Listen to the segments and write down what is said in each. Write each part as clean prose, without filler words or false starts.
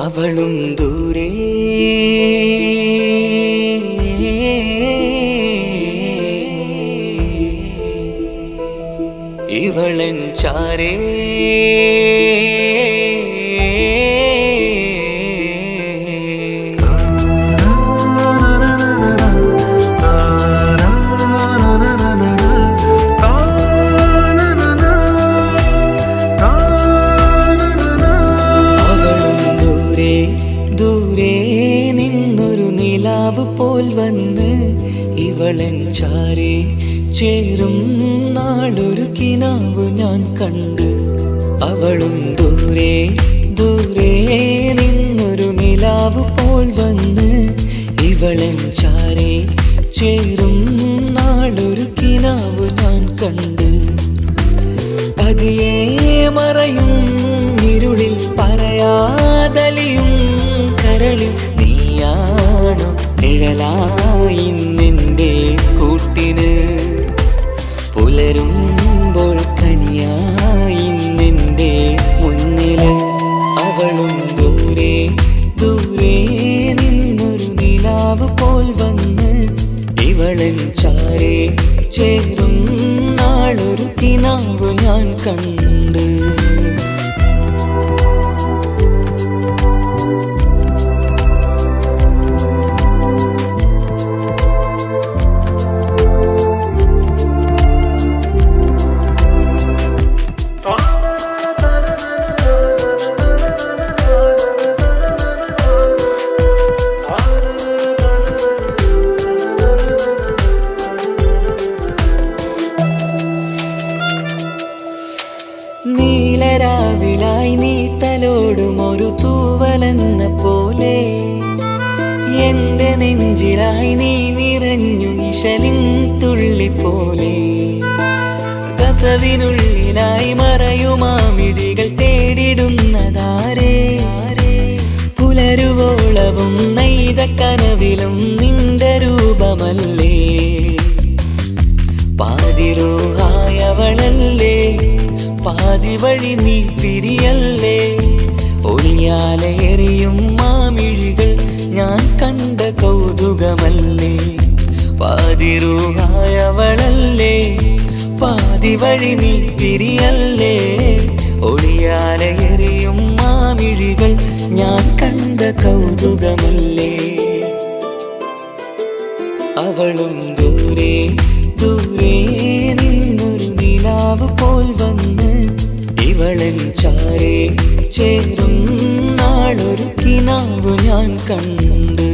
അവളും ദൂരെ ഇവളൻ ചാരേ ദൂരെ നിന്നൊരു നിലാവ് പോൽ വന്ന് ഇവളൻ ചാരേ ചേരും നാളൊരു കിനാവ് ഞാൻ കണ്ട്. അവളും ദൂരെ ദൂരെ നിന്നൊരു നിലാവ് പോൽ വന്ന് ഇവളൻ ചാരേ ചേരും നാളൊരു കിനാവ് ഞാൻ കണ്ട്. പതിയെ മറയും ഇരുളിൽ പറയാതലിയും കരളിൽ നീയാണോ നിഴലായി നിന്റെ കൂട്ടിന്. പുലരുമ്പോൾ കണിയായി നിന്റെ മുന്നില്. അവളും ദൂരെ ദൂരെ നിന്നൊരു നിലാവ് പോൽ വന്ന് ഇവളൻ ചാരേ ചേരും നാളൊരു കിനാവ് ഞാൻ കണ്ട്. നീലരാവിലായി നീ തലോടും ഒരു തൂവലെന്ന പോലെ എന്റെ നെഞ്ചിലായി നീ നിറഞ്ഞു ഇശലിൻ തുള്ളി പോലെ. കസവിനുള്ളിലായി മറയുമാമിടികൾ തേടിടുന്നതാരേ. പുലരുവോളവും നെയ്ത കനവിലും നിന്റെ രൂപമല്ലേ. പാതിരോഹായവളല്ലേ പാതി വഴി നീ തിരിയല്ലേ. ഒളിയാലെറിയും മാമിഴികൾ ഞാൻ കണ്ട കൗതുകമല്ലേ. പാതിരൂഹായവളല്ലേ പാതി വഴി നീ തിരിയല്ലേ. ഒളിയാലെറിയും മാമിഴികൾ ഞാൻ കണ്ട കൗതുകമല്ലേ. അവളും ദൂരെ ദൂരെ നിന്നൊരു നിലാവ് പോൽ വന്ന് ഇവളൻ ചാരേ ചേരും നാളൊരു കിനാവ് ഞാൻ കണ്ട്.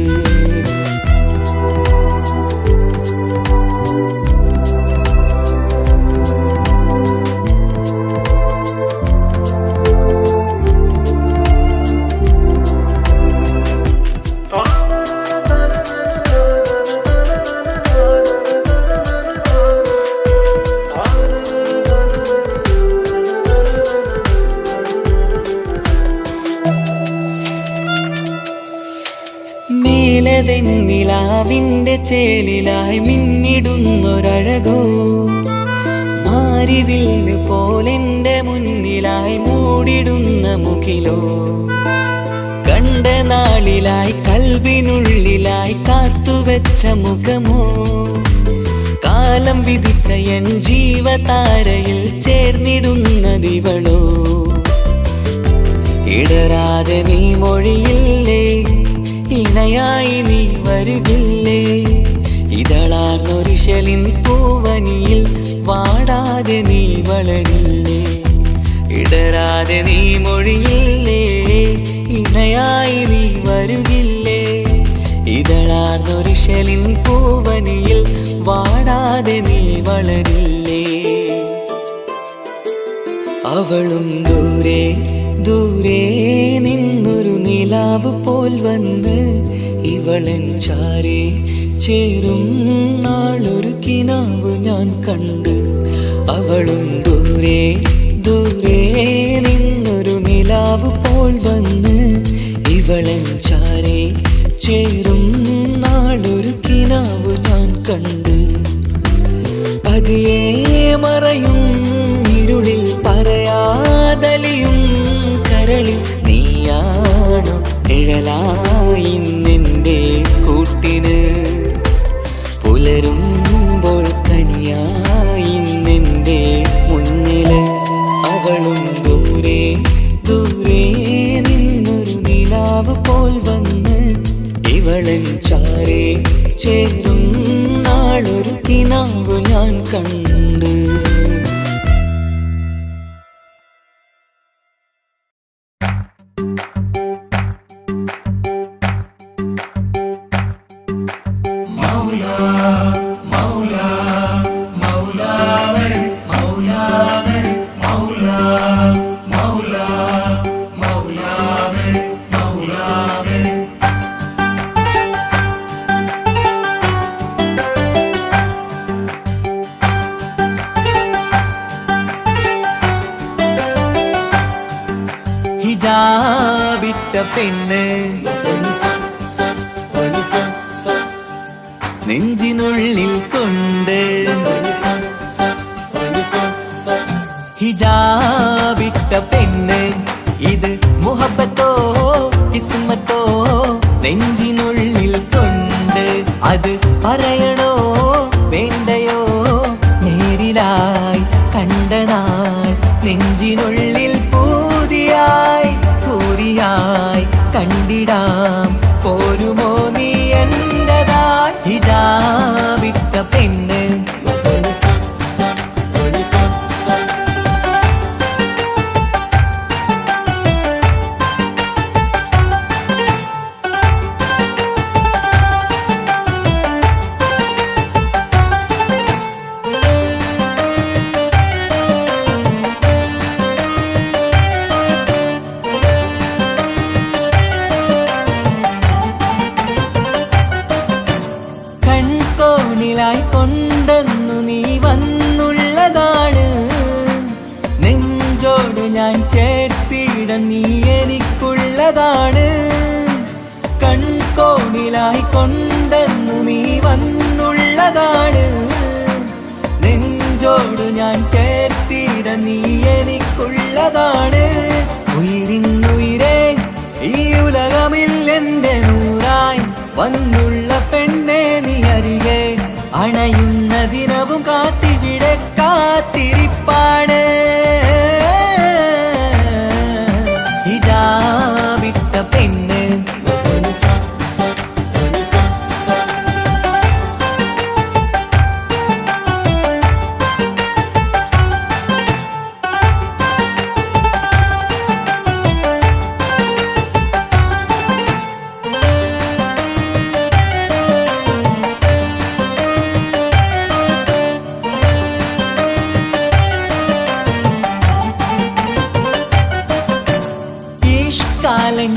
വെണ്ണിലാവിന്റെ ചേലിലായി മിന്നിടുന്നൊരഴകോ. മാരിവില്ല് പോലെന്റെ മുന്നിലായി മൂടിടുന്ന മുകിലോ. കണ്ട നാളിലായി കൽബിനുള്ളിലായി കാത്തുവെച്ച മുഖമോ. കാലം വിധിച്ച എൻ ജീവതാരയിൽ ചേർന്നിടുന്നതിവളോ. ഇടരാതെ നീ മൊഴിയില്ലേ ഇണയായി നീ വരുകില്ലേ. ഇതളാർന്നൊരിശലിൻ പൂവനിയിൽ വാടാതെ നീ വളരില്ലേ. ഇടരാതെ നീ മൊഴിയില്ലേ ഇണയായി നീ വരുകില്ലേ. ഇതളാർന്നൊരിശലിൻ പൂവനിയിൽ വാടാതെ നീ വളരില്ലേ. അവളും ദൂരെ ദൂരെ നിന്നൊരു നിലാവ് പോൽ വന്ന് ഇവളൻ ചാരേ ചേരും നാളൊരു കിനാവ് ഞാൻ കണ്ട്. അവളും ദൂരെ ദൂരെ നിന്നൊരു നിലാവ് പോൽ വന്ന് ഇവളൻ ചാരേ ചേരും നാളൊരു കിനാവ് ഞാൻ കണ്ട്. പതിയെ മറയും ഹിജാബിട്ട പെണ്ണ് നെഞ്ചിനുള്ളിൽ കൊണ്ട് ഹിജാബിട്ട പെണ്ണ് ഇത് മുഹബത്തോ കിസ്മത്തോ നെഞ്ചിനുള്ളിൽ കൊണ്ട് അത് പറയണോ വേണ്ടയോ നേരിലായി കണ്ട നാൾ നെഞ്ചിനുള്ളിൽ പൂതിയായി പൂരിയായി കണ്ടിടാം പോരുമോ നീ എന്റതായി ഹിജാബിട്ട പെണ്ണ് കൊണ്ടെന്നു നീ വന്നുള്ളതാണ് നെഞ്ചോട് ഞാൻ ചേർത്തിട നീ എനിക്കുള്ളതാണ് കൺകോണിലായി കൊണ്ടെന്നു നീ വന്നുള്ളതാണ് നെഞ്ചോട് ഞാൻ ചേർത്തിട നീ എനിക്കുള്ളതാണ് ഉയിരിന്നുയിരേ ഈ ഉലകമിൽ എന്റെ നൂറായി വന്നുള്ള പെണ്ണെ നീ അരികെ അണയുന്ന ദിനവും കാത്തിവിടെ കാത്തിരിപ്പാണ് ഹിജാബിട്ട പെണ്ണ്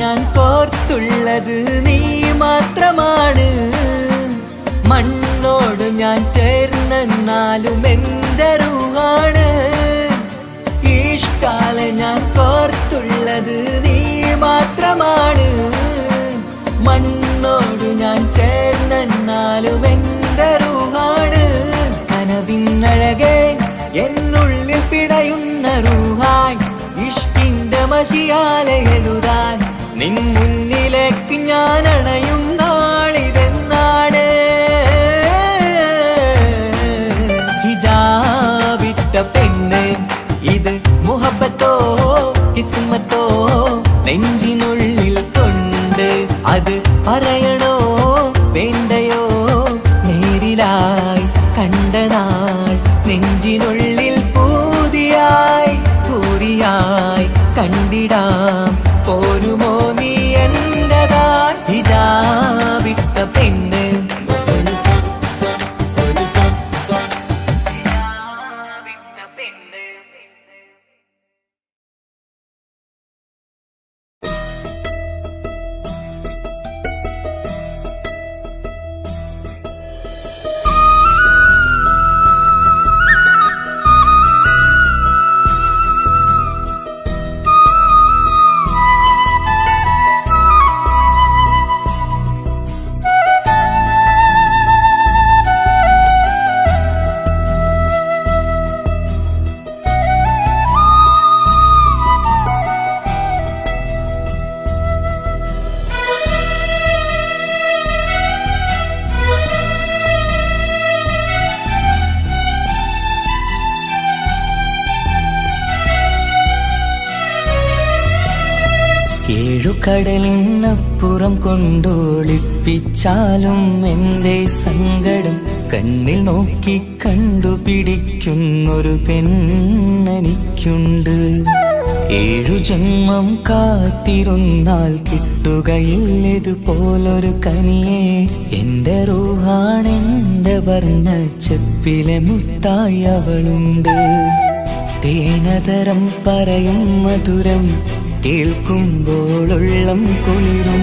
ഞാൻ കോർത്തുള്ളത് നീ മാത്രമാണ് മണ്ണോട് ഞാൻ ചേർന്നെന്നാലും എൻ്റെ റൂഹാണ് ഈഷ്കാല ഞാൻ കോർത്തുള്ളത് നീ മാത്രമാണ് മണ്ണോട് ഞാൻ ചേർന്നെന്നാലും എൻ്റെ റൂഹാണ് കനവിന്നഴകെ എന്നുള്ളിൽ പിടയുന്ന റൂഹായി ഇഷ്കിന്റെ മഷിയാലെ എഴുതാൻ നിൻ മുന്നിലേക്ക് ഞാൻ അണയും നാളിതെന്നാണ് ഹിജാബിട്ട പെണ്ണ് ഇത് മുഹബത്തോ കിസ്മത്തോ നെഞ്ചിനുള്ളിൽ കൊണ്ട് അത് പറയണോ വേണ്ടയോ നേരിലായി കണ്ട നാൾ നെഞ്ചിനുള്ളിൽ പൂതിയായി പൂരിയായി കണ്ടിടാം പോരുമോ നീ എന്റതായി ഹിജാബിട്ട പെണ്ണ് ഏഴുകടലിനപ്പുറം കൊണ്ടോളിപ്പിച്ചാലും എൻ്റെ സങ്കടം കണ്ണിൽ നോക്കി കണ്ടുപിടിക്കുന്നൊരു പെണ്ണെനിക്കുണ്ട് 7 ജന്മം കാത്തിരുന്നാൽ കിട്ടുകയില്ലതുപോലൊരു കനിയെ എൻ്റെ റൂഹാണെൻ്റെ വർണ്ണച്ചപ്പിലെ മുത്തായി അവളുണ്ട് തേനതരം പറയും മധുരം കേൾക്കുമ്പോളുള്ളം കുളിരും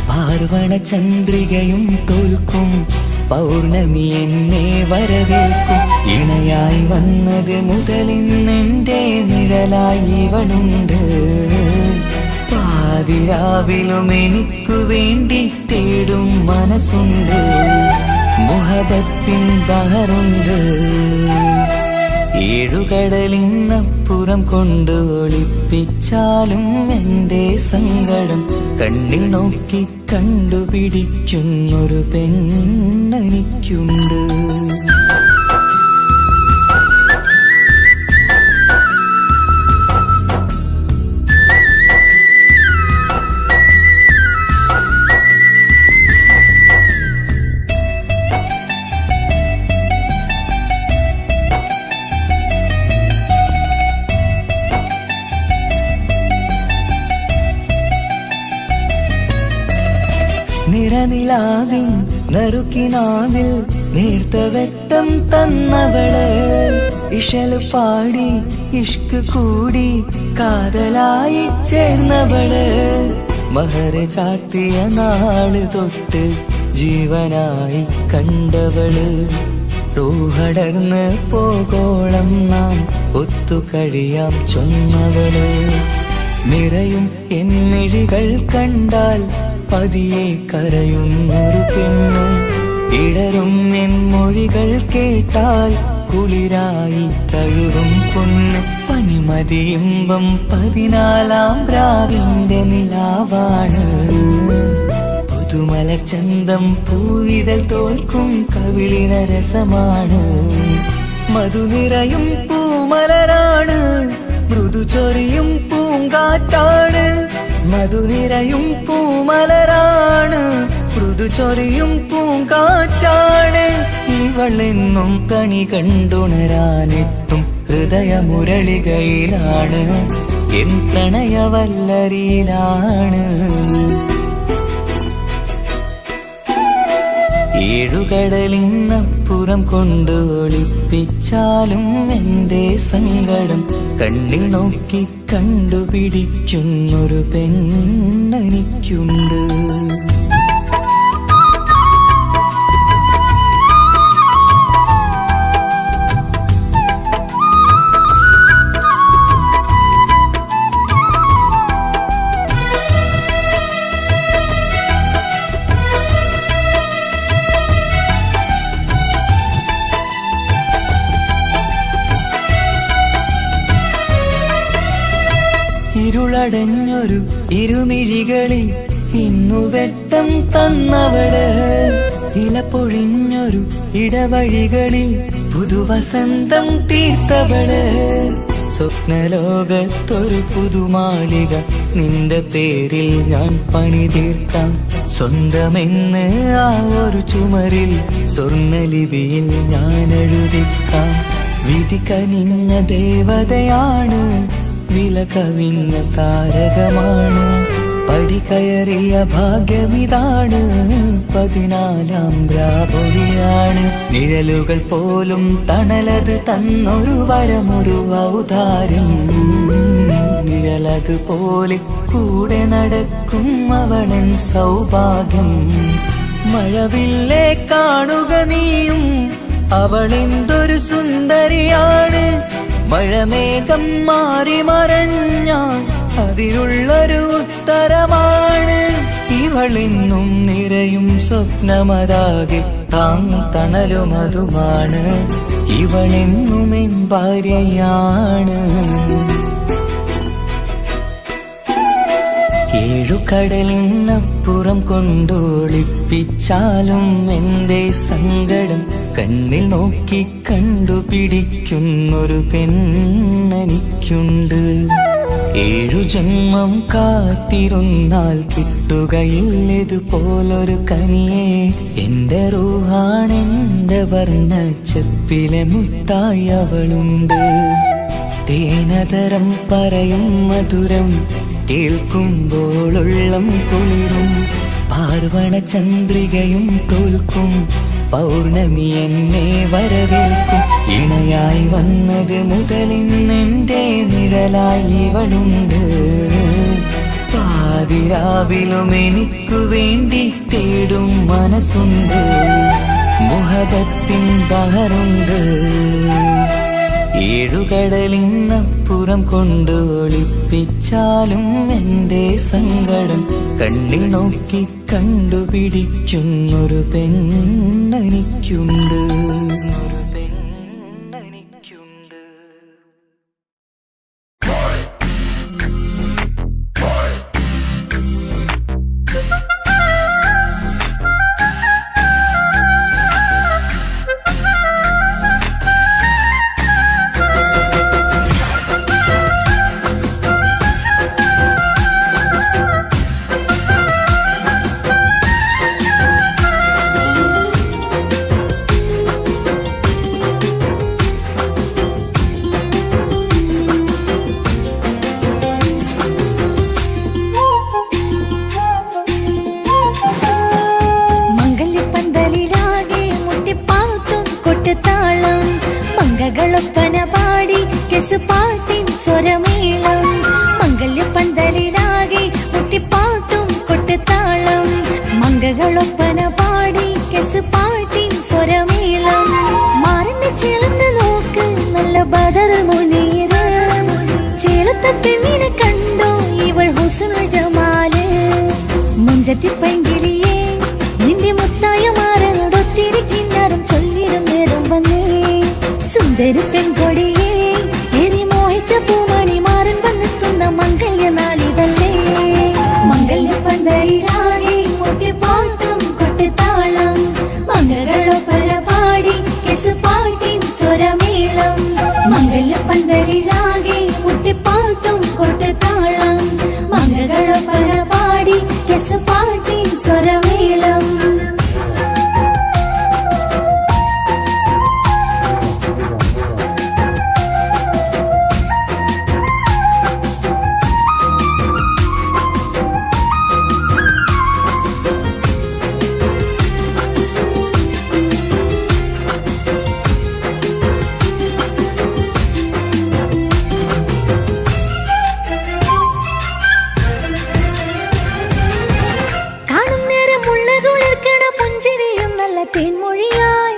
പാർവണ ചന്ദ്രികയും തോൽക്കും പൗർണമി എന്നെ വരവേൽക്കും ഇണയായി വന്നത് മുതലിന്നെൻ്റെ നിഴലായി ഇവളുണ്ട് പാതിരാവിലും എനിക്കു വേണ്ടി തേടും മനസ്സുണ്ട്, മുഹബത്തിൻ ബഹറുണ്ട്. ഏഴുകടലിനപ്പുറം കൊണ്ട് ഒളിപ്പിച്ചാലും എൻ്റെ സങ്കടം കണ്ണിൽ നോക്കി കണ്ടുപിടിക്കുന്നൊരു പെണ്ണെനിക്കുണ്ട്. നിറനിലാവിൻ നറുക്കിനാവിൽ നേർത്ത വെട്ടം തന്നവള്, ഇശല് പാടി ഇഷ്ക് കൂടി കാതലായി ചേർന്നവള്, മഹർ ചാർത്തിയ നാള് തൊട്ട് ജീവനായി കണ്ടവള്, റൂഹടർന്ന് പോകോളം നാം ഒത്തു കഴിയാം ചൊന്നവള്. നിറയും എന്നിഴികൾ കണ്ടാൽ പതിയെ കരയുന്നൊരു പെണ്ണ്, ഇടറും എൻ മൊഴികൾ കേട്ടാൽ കുളിരായി തഴുകും പൊന്ന്. പനിമതിയിമ്പം 14-ാം രാവിന്റെ നിലാവാണ്, പുതുമലർ ചന്തം പൂവിതൽ തോൽക്കും കവിളിന രസമാണ്. മധുനിറയും പൂമലരാണ്, മൃദു ചൊരിയും പൂങ്കാറ്റാണ്. മധുനിറയും പൂമലരാണ്, മൃദു ചൊരിയും പൂങ്കാറ്റാണ്. ഇവളെന്നും കണി കണ്ടുണരാനെത്തും ഹൃദയമുരളികയിലാണ്, എൻ പ്രണയവല്ലരിയിലാണ്. ഏഴുകടലിനപ്പുറം കൊണ്ട് ഒളിപ്പിച്ചാലും എൻ്റെ സങ്കടം കണ്ണിൽ നോക്കി കണ്ടുപിടിക്കുന്നൊരു പെണ്ണെനിക്കുണ്ട്. ഇരുളടഞ്ഞൊരു ഇരുമിഴികളിൽ ഇന്നു വെട്ടം തന്നവള്, ഇല പൊഴിഞ്ഞൊരു ഇടവഴികളിൽ പുതുവസന്തം തീർത്തവള്. സ്വപ്നലോകത്തൊരു പുതുമാളിക നിന്റെ പേരിൽ ഞാൻ പണി തീർക്കാം, സ്വന്തമെന്ന് ആ ഒരു ചുമരിൽ സ്വർണ്ണലിപിയിൽ ഞാൻ എഴുതിക്കാം. വിധി കനിഞ്ഞ ദേവതയാണ്, വില കവിഞ്ഞ താരകമാണ്, പടി കയറിയ ഭാഗ്യമിതാണ്, 14-ാം രാപൊലിയാണ്. നിഴലുകൾ പോലും തണലത് തന്നൊരു വരമൊരു ഔദാര്യം, നിഴലത് പോലെ കൂടെ നടക്കും അവളൻ സൗഭാഗ്യം. മഴവില്ലേ കാണുക നീയും, അവളെന്തൊരു സുന്ദരിയാണ്. മഴമേഘം മാറി മറഞ്ഞാൽ അതിനുള്ളൊരു ഉത്തരമാണ്. ഇവളെന്നും നിറയും സ്വപ്നമതാകെ താങ്ങും തണലുമതുമാണ്. ഇവളെന്നും എൻ ഭാര്യയാണ്. ഏഴുകടലിനപ്പുറം കൊണ്ടൊളിപ്പിച്ചാലും എൻ്റെ സങ്കടം കണ്ണിൽ നോക്കി കണ്ടുപിടിക്കുന്നൊരു പെണ്ണെനിക്കുണ്ട്. 7 ജന്മം കാത്തിരുന്നാൽ കിട്ടുകയില്ലതുപോലൊരു കനിയെ, എൻ്റെ റൂഹാണെൻ്റെ വർണ്ണച്ചപ്പിലെ മുത്തായി അവളുണ്ട്. തേനതരം പറയും മധുരം കേൾക്കുമ്പോളുള്ളം കുളിരും, പാർവണ ചന്ദ്രികയും തോൽക്കും പൗർണമി എന്നെ വരവേൽക്കും. ഇണയായി വന്നത് മുതലിന്നെൻ്റെ നിഴലായി ഇവളുണ്ട്. പാതിരാവിലും എനിക്കു വേണ്ടി തേടും മനസ്സുണ്ട്, മുഹബത്തിൻ ബഹറുണ്ട്. ഏഴുകടലിനപ്പുറം കൊണ്ട് ഒളിപ്പിച്ചാലും എൻ്റെ സങ്കടം കണ്ണിൽ നോക്കി കണ്ടുപിടിക്കുന്നൊരു പെണ്ണെനിക്കുണ്ട്. മംഗളൊപ്പന പാടി കെസുപാട്ടിൻ സ്വരമേളം മംഗല്യപ്പന്തലിലാകെ മുട്ടിപ്പാട്ടും കൊട്ടുതാളം മംഗളൊപ്പന പാടി കെസുപാട്ടിൻ സ്വരമേളം മാറിന് ചേർന്ന് നോക്ക് നല്ല ബദർ മുനീറ് ചേലത്തെ പെണ്ണിനെ കണ്ടോ ഇവൾ ഹുസ്നുൽ ജമാല് മുഞ്ചത്തി പൈങ്കിളിയെ നിന്റെ മുത്തായ മാറനോടൊത്തിരി കിന്നാരം ചൊല്ലിടും നേരം വന്നേ സുന്ദരി പെൺകൊടിയെ ഏറി മോഹിച്ച പൂമണി മാറൻ വന്നെത്തുന്ന മംഗല്യ നാളിതല്ലേ മംഗല്യപ്പന്തലിലാകെ മുട്ടിപ്പാട്ടും കൊട്ടുതാളം മംഗളൊപ്പന പാടി കെസുപാട്ടിൻ സ്വരമേളം മംഗല്യപ്പന്തലിലാകെ മുട്ടിപ്പാട്ടും കൊട്ടുതാളം മംഗളൊപ്പന പാടി കെസുപാട്ടിൻ സ്വരമേളം തേൻമൊഴിയായി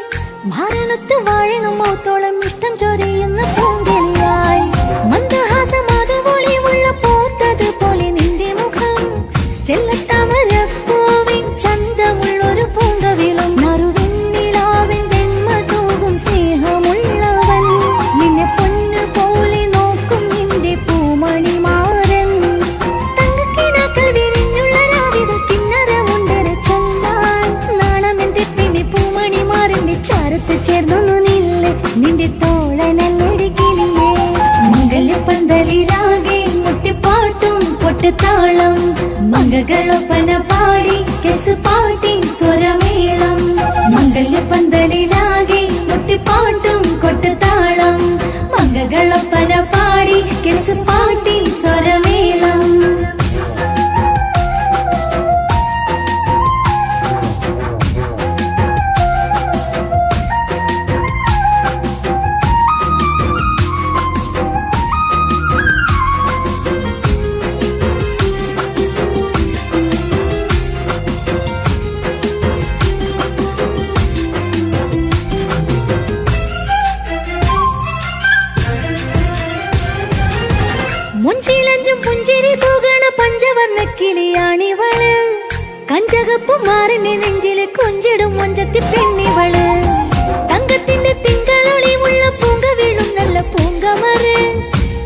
മാരണത്ത് വാഴണം മൗത്തോളം ഇഷ്ടം ചൊരിയുന്ന പൂങ്കിളിയായി മന്ദഹാസമാതുവൊളിവുള്ള പോത്തത് പോലെ നിന്റെ മുഖം ചെല്ലത്താമരപ്പൂവിൻ ചന്തമുള്ളൊരു പൂങ്കവിളും മറുവെണ്ണിലാവിൻ വെണ്മ തൂകും സ്നേഹമുള്ളവൻ നിന്നെ പൊന്നു പോലെ നോക്കും നിന്റെ പൂമണി മാറൻ തങ്കക്കിനാക്കൾ വിരിഞ്ഞുള്ള രാവിലെ കിന്നരമുണ്ടര ചൊല്ലാൻ നാണമെന്റെ പൂമണി മാറിന്റെ ചാരത്ത് ചേർന്നൊന്നു നില്ല് നിന്റെ തോഴനല്ലടിക്കില്ലേ മംഗല്യപ്പന്തലിലാകെ മുട്ടിപ്പാട്ടും കൊട്ടുതാളം മംഗളൊപ്പന പാടി കെസുപാട്ടിൻ സ്വരമേളം മംഗല്യപ്പന്തലിലാകെ മുട്ടിപ്പാട്ടും കൊട്ടുതാളം മംഗളൊപ്പന പാടി കെസുപാട്ടിൻ സ്വരമേളം മുഞ്ചിലഞ്ചും പുഞ്ചിരി തൂകണ പഞ്ചവർണ്ണ കിളിയാണിവള് കഞ്ചകപ്പു മാറിന്റെ നെഞ്ചില് കൊഞ്ചിടും മൊഞ്ചത്തി പെണ്ണിവള് തങ്കത്തിന്റെ തിങ്കളൊളിവുള്ള പൂങ്ക വീഴും നല്ല പൂങ്കമറ്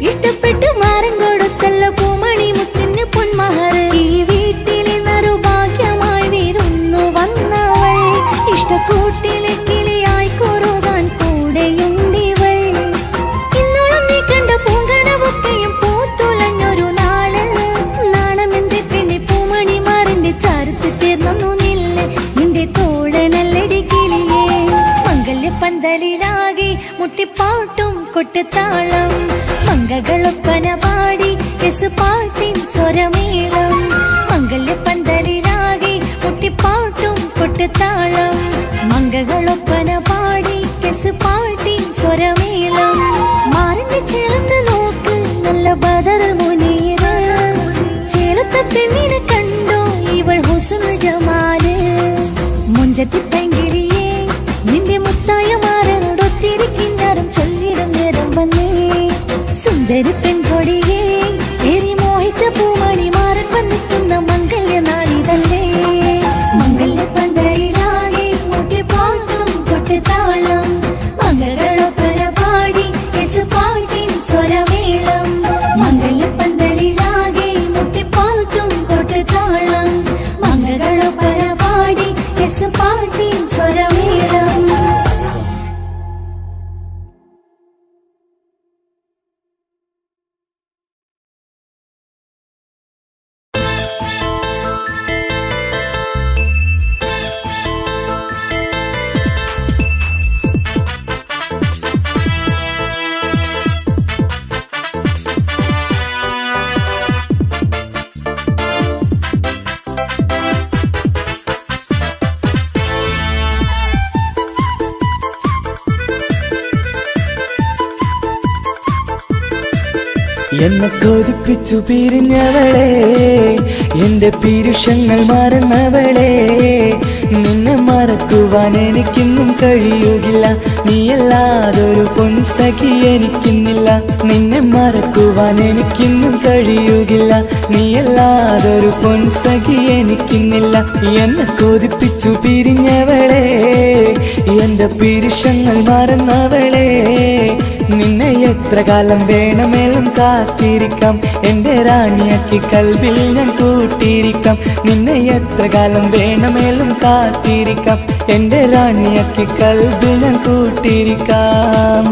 ഇഷ്ടപ്പെട്ട് മാറൻ കൊടുത്തല്ല പൂമണി മുത്തിന് പൊന്മഹറ് ഈ വീട്ടിലെ നറുഭാഗ്യമായി വീരുന്നു വന്നവൾ ഇഷ്ടക്കൂട്ടിലെ കിളിയായി കൊറുകാൻ കൂടെയുണ്ടിവൾ ഇന്നോളം നീ കണ്ട പൂങ്കനവൊക്കെയും പൂത്തുലഞ്ഞൊരു നാള് നാണമെന്റെ പെണ്ണി പൂമണി മാറിന്റെ ചാരത്ത് ചേർന്നു നില്ല് നിന്റെ തോഴനല്ലടി കിളിയേ മംഗല്യപ്പന്തലിലാകെ മുട്ടിപ്പാട്ടും കൊട്ടുതാളം മംഗളൊപ്പന പാടി കെസുപാട്ടിൻ സ്വരമേളം മംഗല്യപ്പന്തലിലാകെ മുട്ടിപ്പാട്ടും കൊട്ടുതാളം മംഗളൊപ്പന പാടി കെസുപാട്ടിൻ സ്വരമേളം മാറിന് ചേർന്ന് നോക്ക് നല്ല ബദർ മുനീറ് ചേലത്തെ പെണ്ണിനെ കണ്ടോ ഇവൾ ഹുസ്നുൽ ജമാല് മുഞ്ചത്തി പൈങ്കിളിയെ നിന്റെ മുത്തായ മാറനോടൊത്തിരി കിന്നാരം ചൊല്ലിടും നേരം സുന്ദരി പെൺകൊടിയേ ഏറി മോഹിച്ച പൂമണി മാറൻ വന്നിക്കുന്ന മംഗല്യ നാളിതല്ലേ മംഗല്യ പന്തലിലാകെ മുട്ടിപ്പാട്ടും കൊട്ടുതാളം മംഗളൊപ്പന പാടി പാട്ടിൻ സ്വരമേളം മംഗല്യ പന്തലിലാകെ മുട്ടിപ്പാട്ടും കൊട്ടുതാളം മംഗളൊപ്പന പാടി പാട്ടിൻ സ്വരമേളം എന്നെ കൊതിപ്പിച്ചു പിരിഞ്ഞവളെ എന്റെ പീരുഷങ്ങൾ മറന്നവളെ നിന്നെ മറക്കുവാൻ എനിക്കിന്നും കഴിയുകില്ല നീയല്ലാതൊരു പൊൻസഖി എനിക്കിന്നില്ല നിന്നെ മറക്കുവാൻ എനിക്കിന്നും കഴിയുകില്ല നീയല്ലാതൊരു പൊൻസഖി എനിക്കിന്നില്ല എന്നെ കൊതിപ്പിച്ചു പിരിഞ്ഞവളെ എന്റെ പീരുഷങ്ങൾ മറന്നവളെ നിന്നെ എത്ര കാലം വേണമെങ്കിലും കാത്തിരിക്കാം എന്റെ റാണിയാക്കി കൽവിൽ ഞാൻ കൂട്ടിയിരിക്കാം നിന്നെ എത്ര കാലം വേണമെങ്കിലും കാത്തിരിക്കാം എന്റെ റാണിയാക്കി കൽവിൽ ഞാൻ കൂട്ടിയിരിക്കാം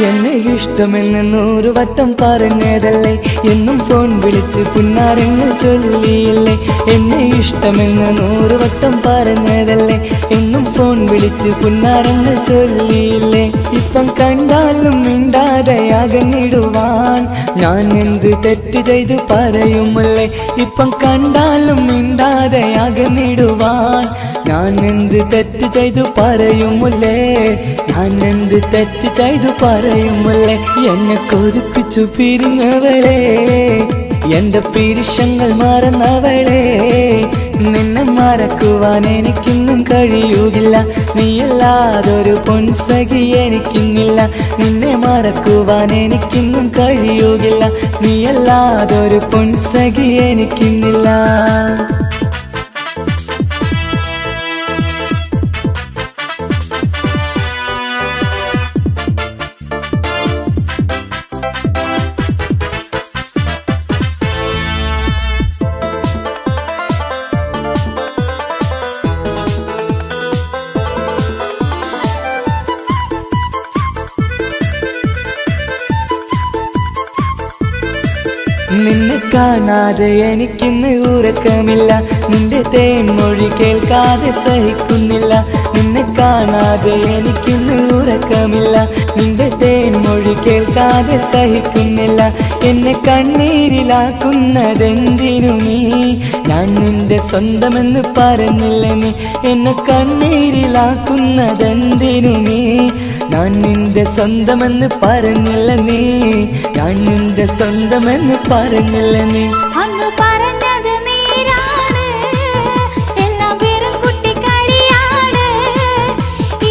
എന്നെ ഇഷ്ടമെന്ന് 100 വട്ടം പറഞ്ഞതല്ലേ എന്നും ഫോൺ വിളിച്ച് പുന്നാരങ്ങൾ ചൊല്ലിയില്ലേ എന്നെ ഇഷ്ടമെന്ന് 100 വട്ടം പറഞ്ഞതല്ലേ എന്നും ഫോൺ വിളിച്ച് പുന്നാരങ്ങൾ ചൊല്ലിയില്ലേ ഇപ്പം കണ്ടാലും മിണ്ടാതെ അകന്നിടുവാൻ ഞാൻ എന്ത് തെറ്റ് ചെയ്ത് പറയുമല്ലേ ഇപ്പം കണ്ടാലും മിണ്ടാതെ അകന്നിടുവാൻ ഞാൻ എന്ത് തെറ്റ് ചെയ്തു പറയുമല്ലേ ഞാൻ എന്ത് തെറ്റ് ചെയ്തു പറയുമല്ലേ എന്നെ കൊതിപ്പിച്ചു പിരിഞ്ഞവളെ എന്റെ പീരുഷങ്ങൾ മറന്നവളെ നിന്നെ മറക്കുവാൻ എനിക്കിന്നും കഴിയുകില്ല നീയല്ലാതൊരു പൊൻസഖി എനിക്കിന്നില്ല നിന്നെ മറക്കുവാൻ എനിക്കിന്നും കഴിയുകില്ല നീയല്ലാതൊരു പൊൻസഖി എനിക്കിന്നില്ല നിന്നെ കാണാതെ എനിക്കിന്ന് ഉറക്കമില്ല നിന്റെ തേൻമൊഴി കേൾക്കാതെ സഹിക്കുന്നില്ല നിന്നെ കാണാതെ എനിക്കിന്ന് ഉറക്കമില്ല നിന്റെ തേൻമൊഴി കേൾക്കാതെ സഹിക്കുന്നില്ല എന്നെ കണ്ണീരിലാക്കുന്നതെന്തിനു നീ ഞാൻ നിന്റെ സ്വന്തമെന്ന് പറഞ്ഞില്ല നീ എന്നെ കണ്ണീരിലാക്കുന്നതെന്തിനു നീ ഞാൻ നിന്റെ സ്വന്തമെന്ന് പറഞ്ഞില്ല നീ ഞാൻ നിന്റെ സ്വന്തമെന്ന് പറഞ്ഞില്ല നീ അങ്ങ് പറഞ്ഞത് നേരാണ് എല്ലാം വെറും കുട്ടിക്കളിയാണ്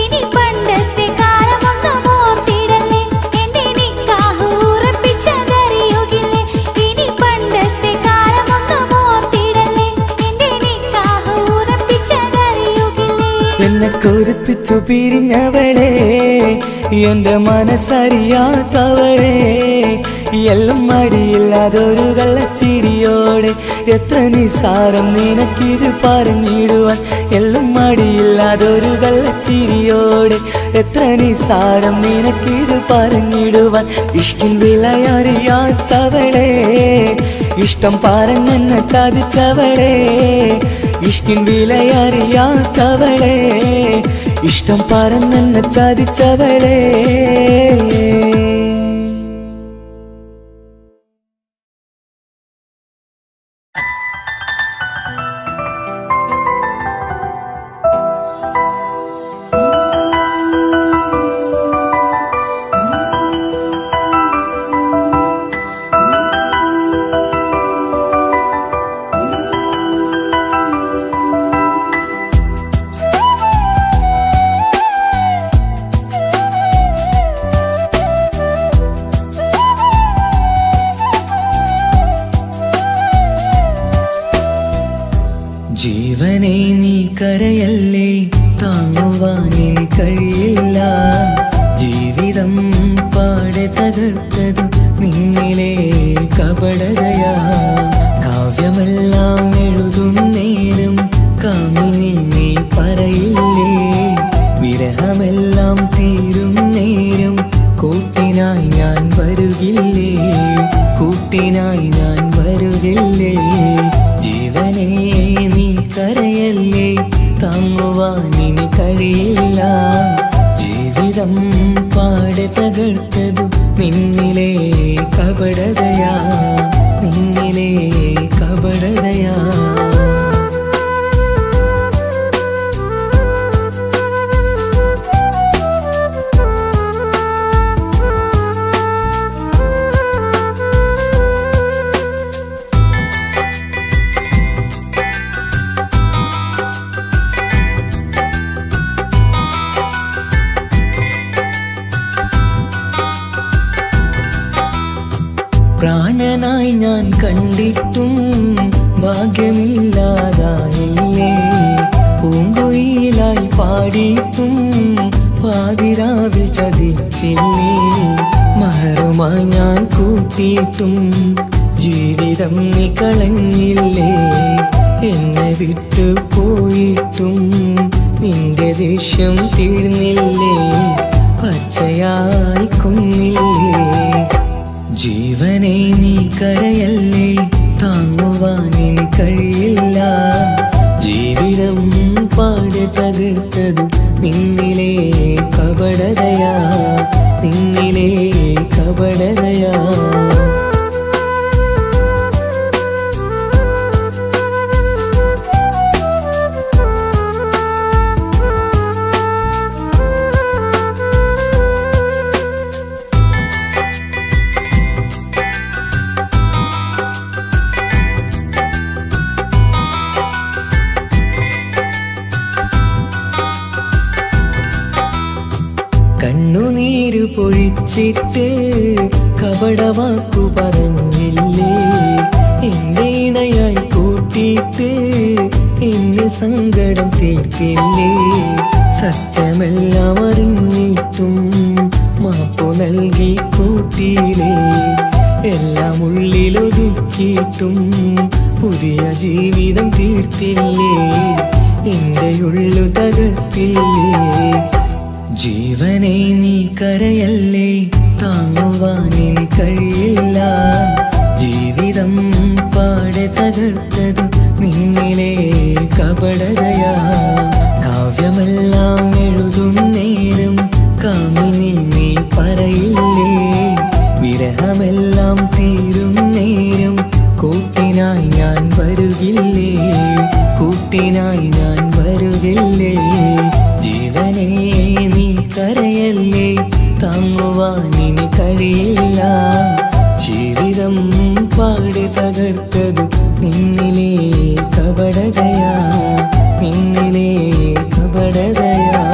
ഇനി പണ്ടത്തെ കാലമൊന്നും ഓർത്തിടല്ലേ എന്റെ നിക്കാഹ് ഉറപ്പിച്ചതറിയുകില്ലേ ഇനി പണ്ടത്തെ കാലമൊന്നും ഓർത്തിടല്ലേ എന്റെ നിക്കാഹ് ഉറപ്പിച്ചതറിയുകില്ലേ എന്നെ കൊതിപ്പിച്ചു പിരിഞ്ഞവളെ എന്റെ മനസ്സറിയാത്തവളെ എല്ലാം മടിയില്ലാതൊരു കള്ളച്ചിരിയോടെ എത്ര നിസാരം നിനക്കിത് പറഞ്ഞിടുവാൻ എല്ലാം മടിയില്ലാതൊരു കള്ളച്ചിരിയോടെ എത്ര നിസാരം നിനക്കിത് പറഞ്ഞിടുവാൻ ഇഷ്കിൻ വിലയറിയാത്തവളെ ഇഷ്ടം പറഞ്ഞെന്നെ ചതിച്ചവളെ ഇഷ്കിൻ വിലയറിയാത്തവളെ ഇഷ്ടം പറഞ്ഞെന്നെ ചതിച്ചവളെ ജീവനെ നീ കരയല്ലേ, താങ്ങുവാനിനി കഴിയില്ല. ജീവിതം പാടെ തകർത്തതു നിന്നിലെ കപടതയാ. കാവ്യമെല്ലാം എഴുതും നേരം കാമിനി നീ പറയില്ലേ, വിരഹമെല്ലാം തീരും നേരം കൂട്ടിനായി ഞാൻ വരുകില്ലേ, കൂട്ടിനായി ഞാൻ വരുകില്ലേ. ജീവനേ നീ കരയല്ലേ, താങ്ങുവാനിനി കഴിയില്ല. ജീവിതം പാടെ തകർത്തതു നിന്നിലെ കപടതയാ, നിന്നിലെ കപടതയാ. പ്രാണനായി ഞാൻ കണ്ടിട്ടും ഭാഗ്യമില്ലാതായില്ലേ, പൂങ്കുയിലായി പാടിയിട്ടും പാതിരാവിൽ ചതിച്ചില്ലേ. മഹറുമായി ഞാൻ കൂട്ടിയിട്ടും ജീവിതം നീ കളഞ്ഞില്ലേ, എന്നെ വിട്ടു പോയിട്ടും നിന്റെ ദേഷ്യം തീർന്നില്ലേ, പച്ചയായി കൊന്നില്ലേ. ജീവനെ നീ കരയല്ലേ, താങ്ങുവാനിനി കഴിയില്ല. ജീവിതം പാടെ തകർത്തതു നിന്നിലെ കപടതയാ, നിന്നിലെ കപടതയാ. കണ്ണുനീര് പൊഴിച്ചിട്ട് കപടവാക്കു പറഞ്ഞില്ലേ, എന്റെ ഇണയായി കൂട്ടിയിട്ട് എന്നിൽ സങ്കടം തീർത്തില്ലേ. സത്യമെല്ലാം അറിഞ്ഞിട്ടും മാപ്പു നൽകി കൂട്ടിയില്ലേ, എല്ലാം ഉള്ളിലൊതുക്കിയിട്ടും പുതിയ ജീവിതം തീർത്തില്ലേ, എന്റെ ഉള്ളു തകർത്തില്ലേ. ജീവനെ നീ കരയല്ലേ, താങ്ങുവാനിനി കഴിയില്ല. ജീവിതം പാടെ തകർത്തതു നിന്നിലെ കപടതയാ. കാവ്യമെല്ലാം എഴുതും നേരം കാമിനി നീ പറയില്ലേ, വിരഹമെല്ലാം തീരും നേരം കൂട്ടിനായി ഞാൻ വരുകില്ലേ, കൂട്ടിനായി ഞാൻ വരുകില്ലേ. ജീവനേ നീ കരയല്ലേ, താങ്ങുവാനിനി കഴിയില്ല. ജീവിതം പാടെ തകർത്തതു നിന്നിലെ കപടതയാ, നിന്നിലെ കപടതയാ.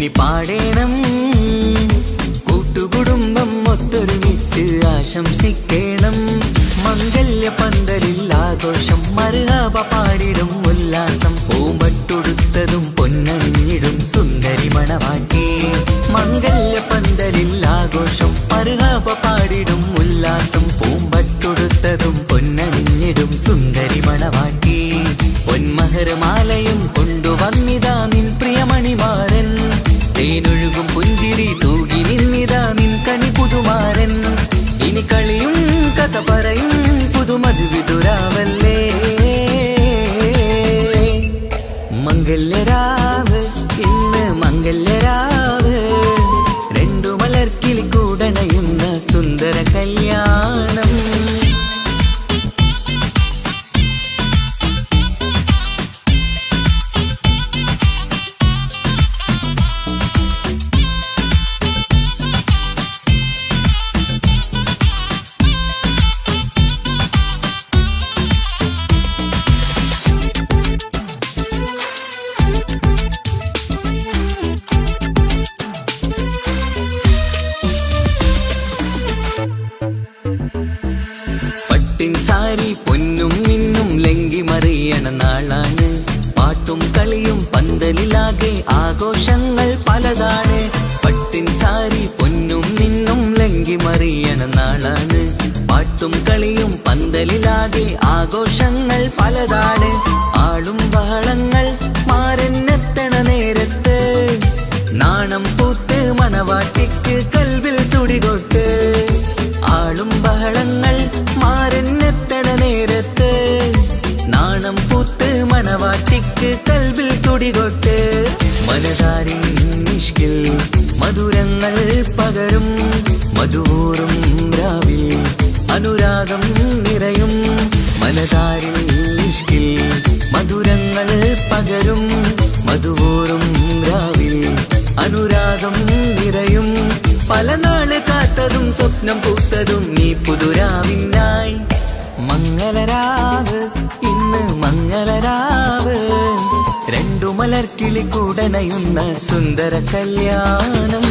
ഇനി പാടേണം കൂട്ടുകുടുംബം ഒത്തൊരുമിച്ച് ആശംസിക്കണം. മംഗല്യ പന്തലിൽ ആഘോഷം മർഹബ പാടിടും ഉല്ലാസം. പൂമ്പട്ടുടുത്തതും പൊന്നണിഞ്ഞിടും സുന്ദരി മണവാട്ടി. മംഗല്യ പന്തലിൽ ആഘോഷം മർഹബ പാടിടും ഉല്ലാസം. പൂമ്പട്ടുടുത്തതും പൊന്നണിഞ്ഞിടും സുന്ദരി മണവാട്ടി. പൊന്മഹർമാലയും കൊണ്ടുവന്നിതാ നിൻ പ്രിയമണിമാരൻ. തേനൊഴുകും പുഞ്ചിരി തൂകി നിന്നിതാ നിൻ കനി പുതുമാരൻ. ഇനി കളിയും കഥ പറയും പുതുമധുവിതുരാവല്ലേ. മംഗല്യരാവ് ഇന്ന് മംഗല്യരാവ്. രണ്ടു മലർക്കിളി കൂടണയുന്ന സുന്ദര കല്യാണം. സാരി പൊന്നും മിന്നും ലങ്കി മറിയണ നാളാണ്. പാട്ടും കളിയും പന്തലിലാകെ ആഘോഷങ്ങൾ പലതാണ്. പട്ടിൻ സാരി പൊന്നും മിന്നും ലങ്കി മറിയണ നാളാണ്. പാട്ടും കളിയും പന്തലിലാകെ ആഘോഷങ്ങൾ പലതാണ്. ആളും ബഹളങ്ങൾ മാറന്നെത്തണ നേരത്ത്. നാണം പൂത്ത് മണവാട്ടിക്ക് കൽവിൽ തുടികൊട്ട്. ആളും ബഹളങ്ങൾ മാറന്നെത്തണ നേരത്ത്. നാണം പൂത്ത് മണവാട്ടിക്ക് കൽവിൽ തുടികൊട്ട്. മനതാരിൻ നിഷ്കിൽ മധുരങ്ങൾ പകരും. മധുവൂറും രാവിൽ അനുരാഗം നിറയും. മനതാരിൽ നിഷ്കിൽ മധുരങ്ങൾ പകരും. മധുവൂറും രാവിൽ അനുരാഗം നിറയും. പല നാള് കാത്തതും സ്വപ്നം പൂത്തതും നീ പുതുരാവിനായി. മംഗളരാവ് ഇന്ന് മംഗളരാവ്. രണ്ടു മലർക്കിളി കൂടണയുന്ന സുന്ദര കല്യാണം.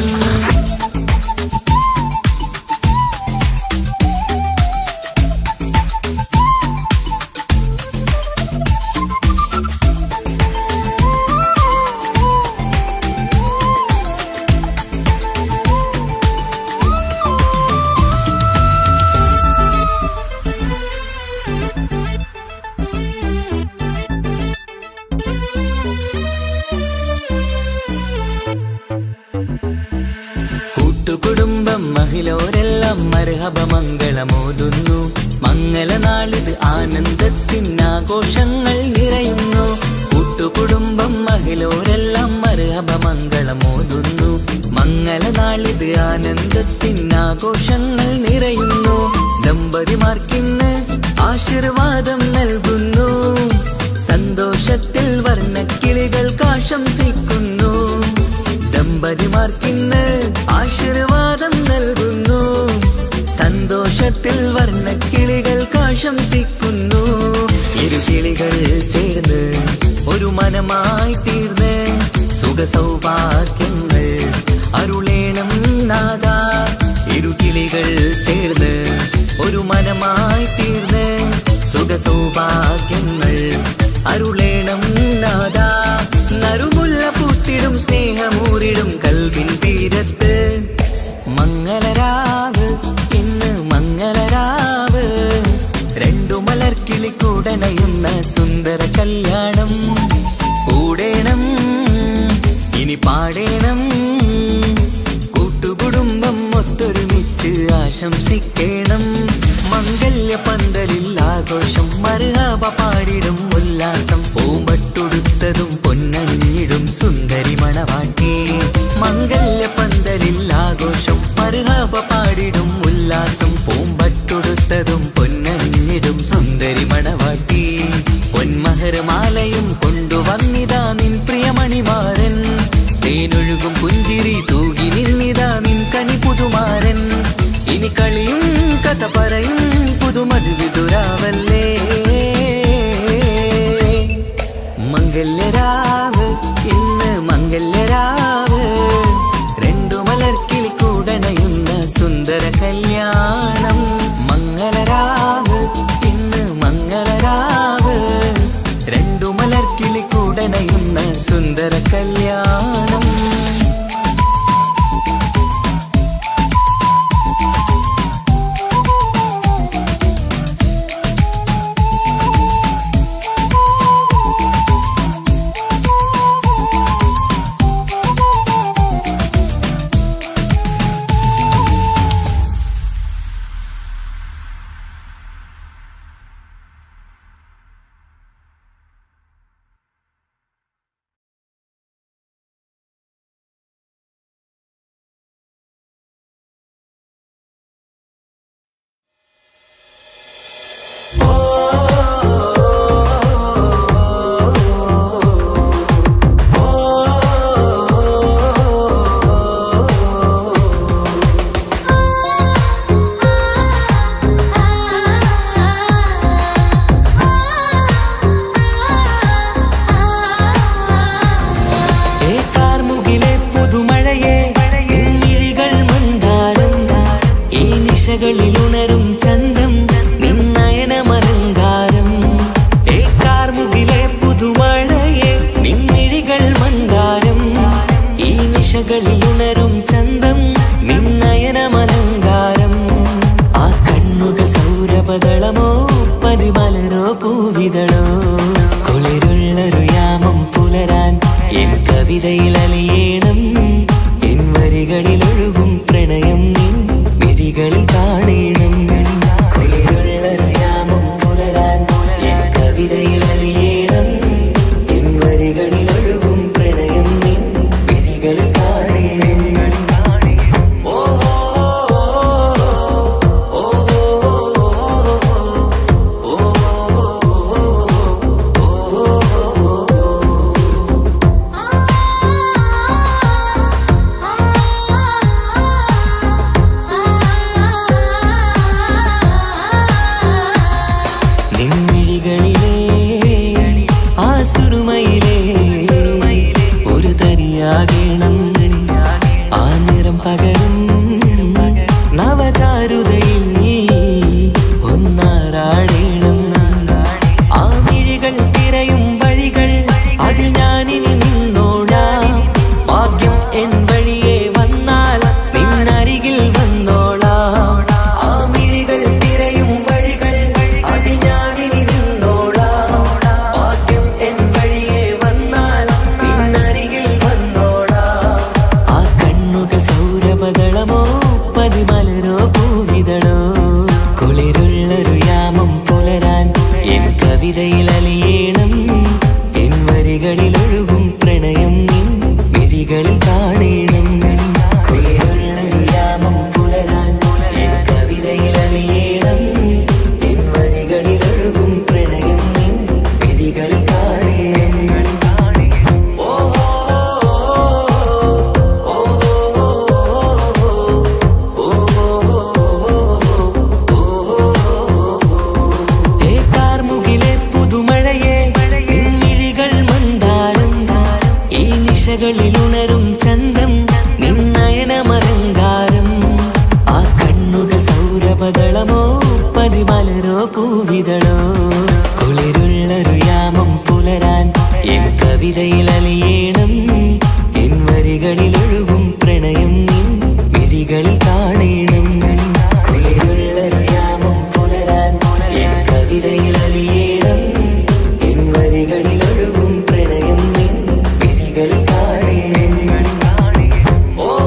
കൂട്ടുകുടുംബം മഹിളോരെല്ലാം മർഹബ മംഗളമോതുന്നു. മംഗളനാളിത് ആനന്ദത്തിനാഘോഷങ്ങൾ നിറയുന്നു. കൂട്ടുകുടുംബം മഹിളോരെല്ലാം മർഹബ മംഗളമോതുന്നു. മംഗളനാളിത് ആനന്ദത്തിനാഘോഷങ്ങൾ നിറയുന്നു. ദമ്പതിമാർക്കിന്ന് ആശീർവാദം നൽകുന്നു. സന്തോഷത്തിൽ വർണ്ണക്കിളികൾക്ക് ആശംസിക്കുന്നു. ദമ്പതിമാർക്കിന്ന് ആശീർവാദം നൽകുന്നു. സന്തോഷത്തിൽ വർണ്ണക്കിളികൾക്ക് ആശംസിക്കുന്നു. ഇരുകിളികൾ ചേർന്ന് ഒരു മനമായി തീർന്ന് സുഖസൗഭാഗ്യങ്ങൾ അരുളേണം നാദാ. ഇരുകിളികൾ ചേർന്ന് ഒരു മനമായി തീർന്ന് സുഖസൗഭാഗ്യങ്ങൾ അരുളേണം നാദാ. നറുമുല്ല പൂത്തിടും സ്നേഹമൂറിടും കൽവിൻ തീരത്ത്. മംഗളരാവ് ഇന്ന് മംഗളരാവ്. രണ്ടു മലർക്കിളി കൂടണയുന്ന സുന്ദര കല്യാണം. കൂടേണം ഇനി പാടേണം കൂട്ടുകുടുംബം ഒത്തൊരുമിച്ച് ആശംസിക്കണം. മംഗല്യ പന്തലിൽ ആഘോഷം മർഹബ പാടിടും ഉല്ലാസം. പൂമ്പട്ടുടുത്തതും പൊന്നണിഞ്ഞിടും സുന്ദരി മണവാട്ടി. മംഗല്യ പന്തലിൽ ആഘോഷം മർഹബ പാടിടും ഉല്ലാസം. പൂമ്പട്ടുടുത്തതും പൊന്നണിഞ്ഞിടും സുന്ദരി മണവാട്ടി. പൊന്മഹർമാലയും കൊണ്ടുവന്നിതാ നിൻ പ്രിയമണിമാരൻ. തേനൊഴുകും പുഞ്ചിരി തൂകി നിന്നിതാ നിൻ കനി പുതുമാരൻ. ഇനി കളിയും കഥ പറയും പുതുമധുവിതുരാവല്ലേ. മംഗല്യരാവ് ഇന്ന് മംഗല്യരാവ്. നാണം. ിലുണരും ചന്തം നിന്നയനമലങ്കാരം. ഏ കാർമുകിലെ പുതുമഴയെ നിൻമിഴികൾ മന്ദാരം. ഈ നിശകളിലുണരും ചന്തം നിന്നയനമലങ്കാരം. ആ കണ്ണുകൾ സൗരഭദളമോ പതിമലരോ പൂവിതളോ. കുളിരുള്ളൊരു യാമം പുലരാൻ എൻ കവിതയിൽ അലിയേണം. എൻ വരികളിലൊഴുകും പ്രണയം നിൻ മിഴികളിൽ കാണണം. കുളിരുള്ളൊരു യാമം പുലരാൻ എൻ കവിതയിൽ അലിയേണം. എൻ വരികളിലൊഴുകും പ്രണയം നിൻ മിഴികളിൽ കാണണം. ഓ ഓ നിൻമിഴികളിലെ ആ സുറുമയിലെ ഒരു തരിയാകണം. ആ നിറം പകരും നവചാരുതയിൽ ഒന്നാറാടേണം. ആ മിഴികൾ തിരയും വഴികൾ അതിൽ ഞാനിനി നിന്നോളാം. ഭാഗ്യം എൻ വഴിയെ വന്നാൽ നിന്നരികിൽ വന്നോളാം. ആ മിഴികൾ തിരയും വഴികൾ അതിൽ ഞാനിനി നിന്നോളാം. ഭാഗ്യം എൻ വഴിയെ വന്നാൽ നിന്നരികിൽ വന്നോളാം. ആ കണ്ണുകൾ സൗരഭദളമോ പതിമലരോ പൂവിതളോ. കുളിരുള്ളൊരു യാമം പുലരാൻ എൻ കവിതയിൽ അലിയേണം. എൻ വരികളിലൊഴുകും പ്രണയം നിൻ മിഴികളിൽ കാണണം. കുളിരുള്ളൊരു യാമം പുലരാൻ എൻ കവിതയിൽ അലിയേണം. എൻ വരികളിലൊഴുകും പ്രണയം നിൻ മിഴികളിൽ കാണണം. ഓ ഏ കാർമുകിലെ പുതുമഴയെ നിൻമിഴികൾ മന്ദാരം. ഈ നിശകളിലുണരും ചന്തം നിന്നയനമലങ്കാരം. ആ കണ്ണുകൾ സൗരഭദളമോ പതിമലരോ പൂവിതളോ. കുളിരുള്ളൊരു യാമം പുലരാൻ എൻ കവിതയിൽ അലിയേണം. എൻ വരികളിലൊഴുകും പ്രണയം നിൻ മിഴികളിൽ കാണണം. കുളിരുള്ളൊരു യാമം പുലരാൻ എൻ കവിതയിൽ അലിയേണം. എൻ വരികളിലൊഴുകും പ്രണയം നിൻ മിഴികളിൽ കാണണം. ഓ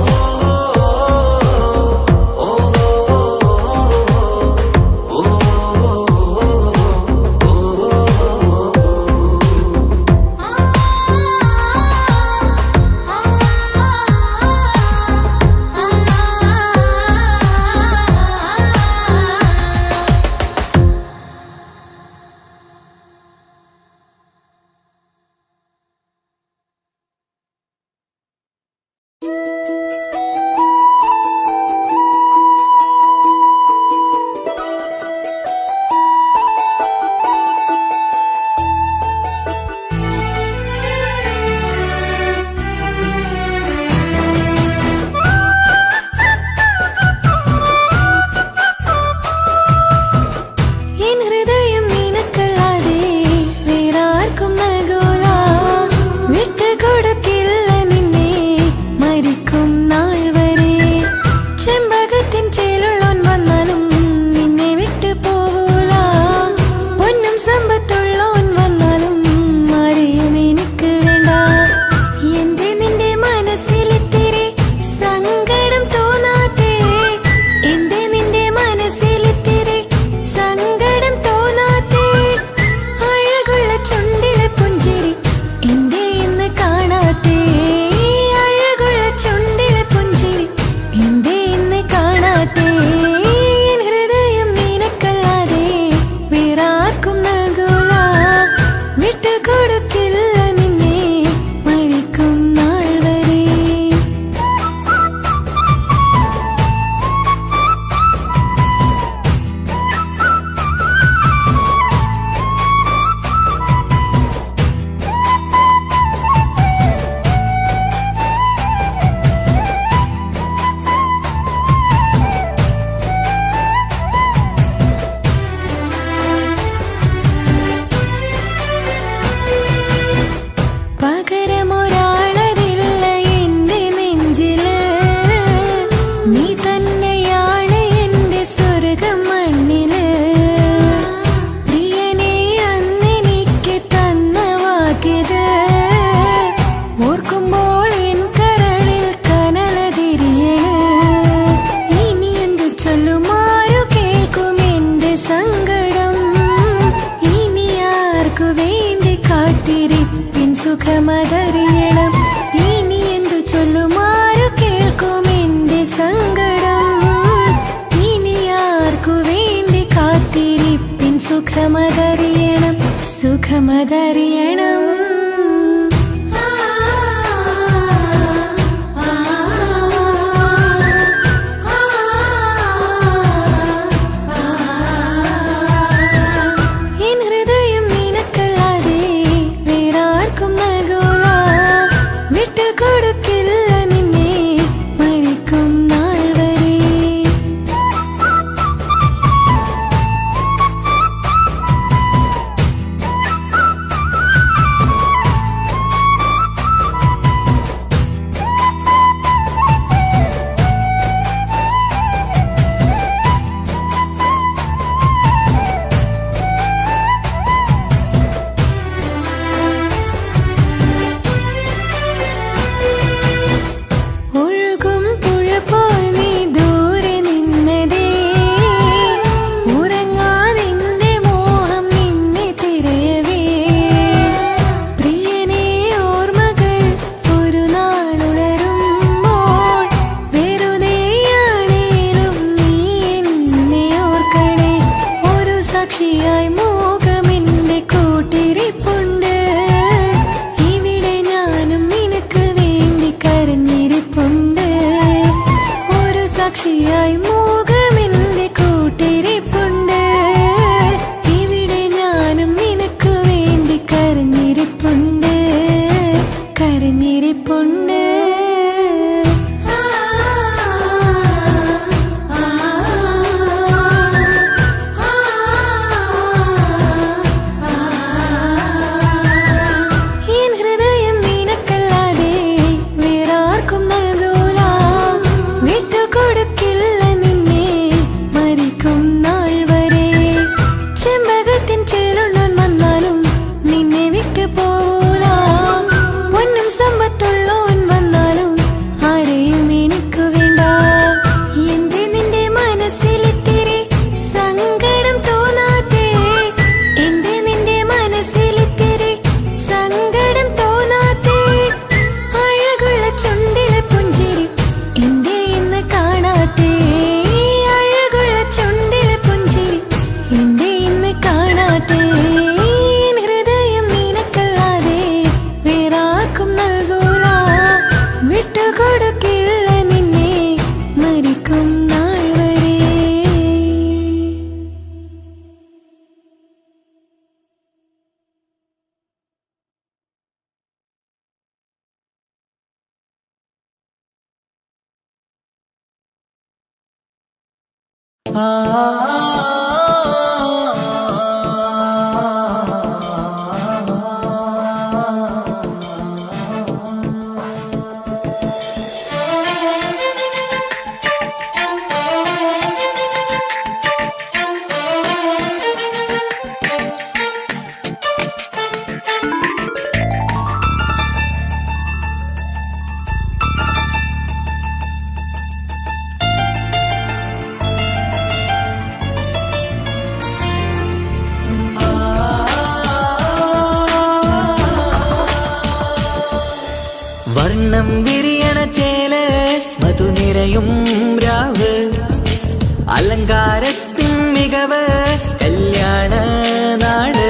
കൊടുക്കില്ല നിന്നെ മരിക്കും നാൾ വരെ. ഒഴുകും പുഴ പോൽ നീ ദൂരെ നിന്നതേ, ഉറങ്ങാതിന്റെ മോഹം നിന്നെ തിരയവേ. പ്രിയനേ ഓർമ്മകൾ ഒരു നാളുണരുമ്പോൾ വെറുതെയാണേലും നീ എന്നെ ഓർക്കണേ. ഒരു സാക്ഷിയായി മോഹമെന്റെ കൂട്ടിരിപ്പുണ്ട്, ഇവിടെ ഞാനും നിനക്ക് വേണ്ടി കരഞ്ഞിരിപ്പുണ്ട്. ഒരു സാക്ഷിയായി മോഹമെന്റെ കൂട്ടിരിപ്പുണ്ട്, ഇവിടെ ഞാനും നിനക്ക് വേണ്ടി കരഞ്ഞിരിപ്പുണ്ട്, കരഞ്ഞിരിപ്പുണ്ട്. എൻ ഹൃദയം നിനക്കല്ലാതെ വേറാർക്കും നൽകൂല, വിട്ടുകൊടുക്കില്ല നിന്നെ മരിക്കും നാൾ വരെ. ചെമ്പകത്തിൻ ചേലുണ്ണാൻ വന്നാലും നിന്നെ വിട്ടു പോവൂല, പൊന്നും സമ്പത്തുള്ളോൻ വന്നാലും ആരെയും എനിക്ക് വേണ്ട. എന്തേ നിന്റെ മനസ്സിലിത്തിരി സങ്കടം തോന്നാത്തേ, എന്തേ നിന്റെ മനസ്സിലിത്തിരി സങ്കടം തോന്നാത്തേ. അഴകുള്ള ചുണ്ടിലെ പുഞ്ചിരി എന്തേ ഇന്ന് കാണാത്തേ, അഴകുള്ള ചുണ്ടിലെ പുഞ്ചിരി എന്തേ ഇന്ന് കാണാത്തേ. എൻ ഹൃദയം നിനക്കല്ലാതെ വേറാർക്കും നൽകൂല, വിട്ടുകൊടുക്കില്ല നിന്നെ മരിക്കും നാൾ വരെ. വർണ്ണം വിരിയണ ചേല് മധുനിരയും രാവ്, അലങ്കാരത്തിൻ മികവ് കല്യാണ നാട്.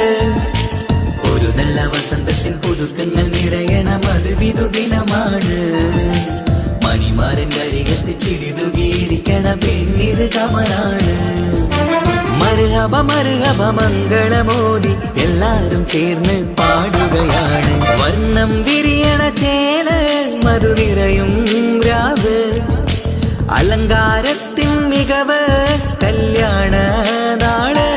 ഒരു നല്ല വസന്തത്തിൻ പുതുക്കങ്ങൾ നിറയണ മധുവിധു ദിനമാണ്. മണിമാരന്റെ അരികത്ത് ചിരിതുകീരിക്കണ പെണ്ണിത് കമലാണ്. മർഹബ മർഹബ മംഗളമോദി എല്ലാരും ചേർന്ന് പാടുകയാണ്. വർണ്ണം വിരിയണ ചേല് മധുനിരയും രാവ്, അലങ്കാരത്തിൻ മികവ് കല്യാണ നാള്.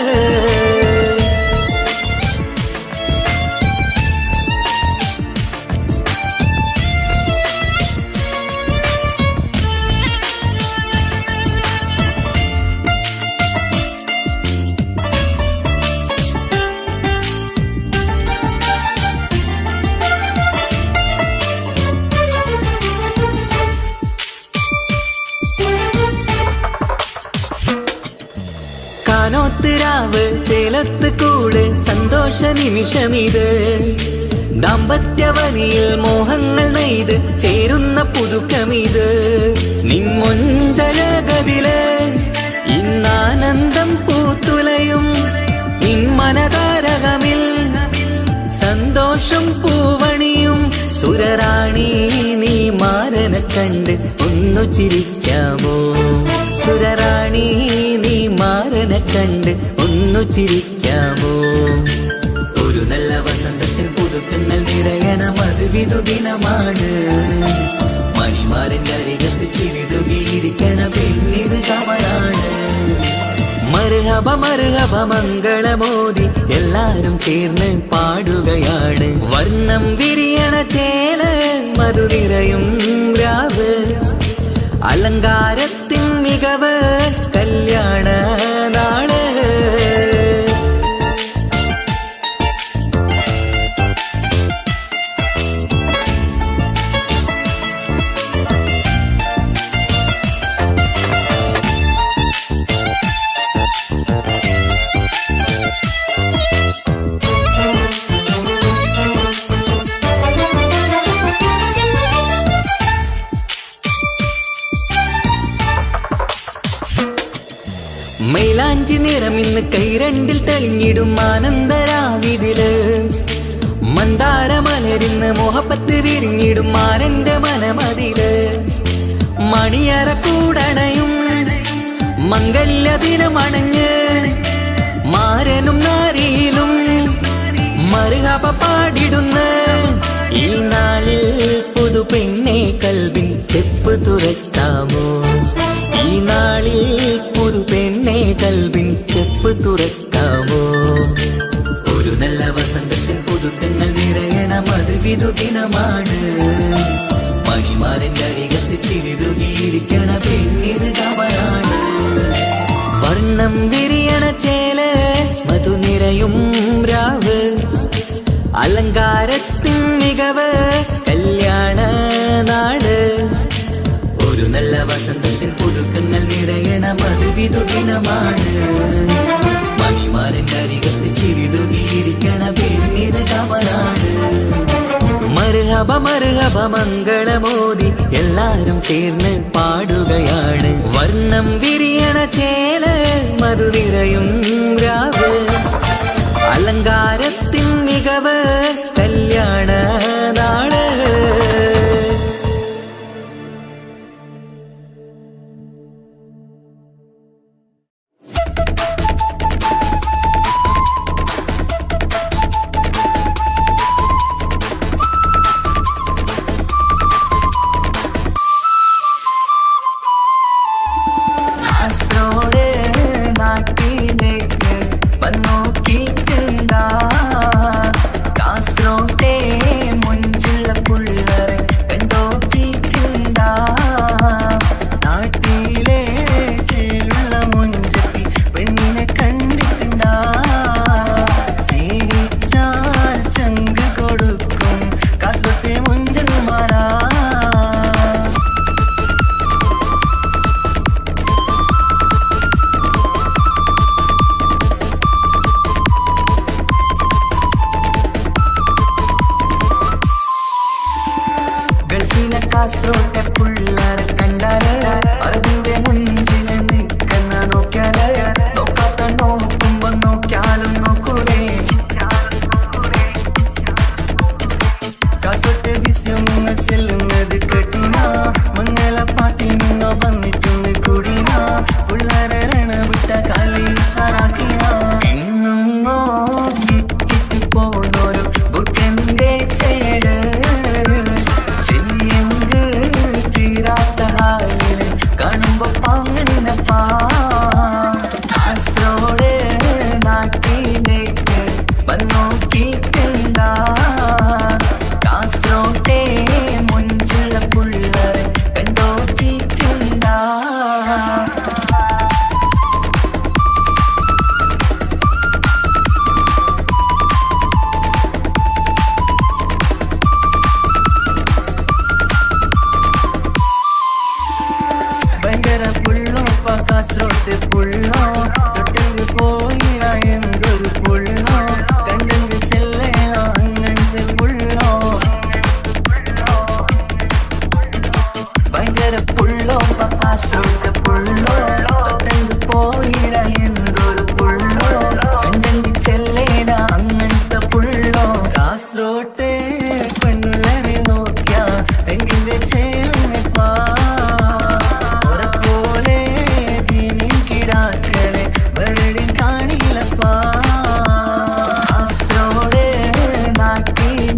കാനോത്തിരാവ് ചേലത്ത് കൂട് സന്തോഷ നിമിഷമിത്. ദാമ്പത്യവനിയിൽ മോഹങ്ങൾ നെയ്ത് ചേരുന്ന പുതുക്കമിത്. നിൻമൊഞ്ചഴകതില് ഇന്നാനന്ദം പൂത്തുലയും, നിൻ മനതാരകമിൽ സന്തോഷം പൂവണിയും. സുരറാണി നീ മാരനെ കണ്ട് ഒന്നു ചിരിക്കാമോ? സുരറാണി നീ മാരനെ കണ്ട് ഒന്നു ചിരിക്കാമോ? ഒരു നല്ല വസന്തത്തിൽ പുതുക്കങ്ങൾ നിറയണ മധുവിധുദിനമാണ് മണിമാരൻ്റെ അരികത്ത് ചിരിതുകിയിരിക്കണ പെണ്ണിത് കമലാണ് മർഹബ മർഹബ മംഗളമോദി എല്ലാരും ചേർന്ന് പാടുകയാണ് വർണ്ണം വിരിയണ ചേല മധുനിറയും രാവ് അലങ്കാരത്തിൻ മികവ് കല്യാണ നാള് മൈലാഞ്ചി നിറം ഇന്ന് കൈരണ്ടിൽ തെളിഞ്ഞിടും ആനന്ദരാവിതില് മന്ദാര മലരിന്ന് മോഹപ്പത്ത് വിരിഞ്ഞിടും മാനന്റെ മനമതില് മണിയറ കൂടണയും മംഗല്യ ദിനമണഞ്ഞ് മാരനും നാരിയിലും മറുകപ പാടിടുന്ന ഈ നാളിൽ പുതു പെണ്ണെ കൽവിൻ ചെപ്പ് തുറക്കാമോ ഈ നാളിൽ പുതു പെണ്ണെ കൽവിൻ ചെപ്പ് തുറക്കാമോ ഒരു നല്ല വസന്തത്തിൽ പുതുക്കങ്ങൾ നിറയണ മധുവിധുദിനമാണ് മണിമാരൻ്റെ അരികത്ത് ചിരിതുകിയിരിക്കണ പെണ്ണിത് കമലാണ് വർണ്ണം വിരിയണ ചേല മധുനിറയും രാവ് അലങ്കാരത്തിൻ മികവ് കല്യാണ നാട് ഒരു നല്ല വസന്തത്തിൽ പുതുക്കങ്ങൾ നിറയണ മധുവിധുദിനമാണ് മണിമാരൻ്റെ അരികത്ത് ചിരിതുകിയിരിക്കണ പെണ്ണിത് കമലാണ് മർഹബ മർഹബ മംഗളമോദി എല്ലാരും ചേർന്ന് പാടുകയാണ് വർണ്ണം വിരിയണ ചേല മധുനിറയും രാവ് അലങ്കാരത്തിൻ മികവ് കല്യാണ നാള് കാസർഗോട്ടെ പുള്ളാരെ കണ്ടാല് അതിന്റെ മുഞ്ചിൽ നിൽക്കുന്ന നോക്കിയാല് നോക്കാത്ത നോക്കുമ്പോ നോക്കിയാലും നോക്കൂലേ കാസർഗോട്ടെ വിസ്യങ്ങൾ ചെല്ലുന്നത് കേട്ടിന മംഗള പാട്ടി നിന്നോ വന്നിട്ടുണ്ട് കൂടിന പുള്ളാരെ രണവിട്ട കളി സാറാക്കിന എങ്ങോ ഇട്ടിട്ട് പോണോരു ബുക്കന്റെ ചേര് കാണുമ്പോ പാങ്ങനപ്പാ കാസർഗോഡ് നാട്ടിലേക്ക് വന്നോക്കിട്ടുണ്ട കാസർഗോട്ടെ മുഞ്ചുള്ള പുള്ളരെ കണ്ടോക്കിട്ടുണ്ട കാസർഗോട്ടെ പുള്ളോ തൊട്ടെങ്കിൽ പോയിര എന്തൊരു പുള്ളോ കണ്ടെങ്കിൽ ചെല്ലയോ അങ്ങനത്തെ പുള്ളോ ഭയങ്കര പുള്ളോ കാസർഗോട്ടെ പുള്ളോ തൊട്ടെങ്കിൽ പോയിര എന്തൊരു പുള്ളോ കണ്ടെങ്കിൽ ചെല്ലേന അങ്ങനത്തെ പുള്ളോ കാസർഗോട്ടെ പെണ്ണുള്ളവരെ നോക്കിയ എങ്കിന്റെ ചേർന്നിപ്പാ കാസർഗോഡ് നാട്ടിൽ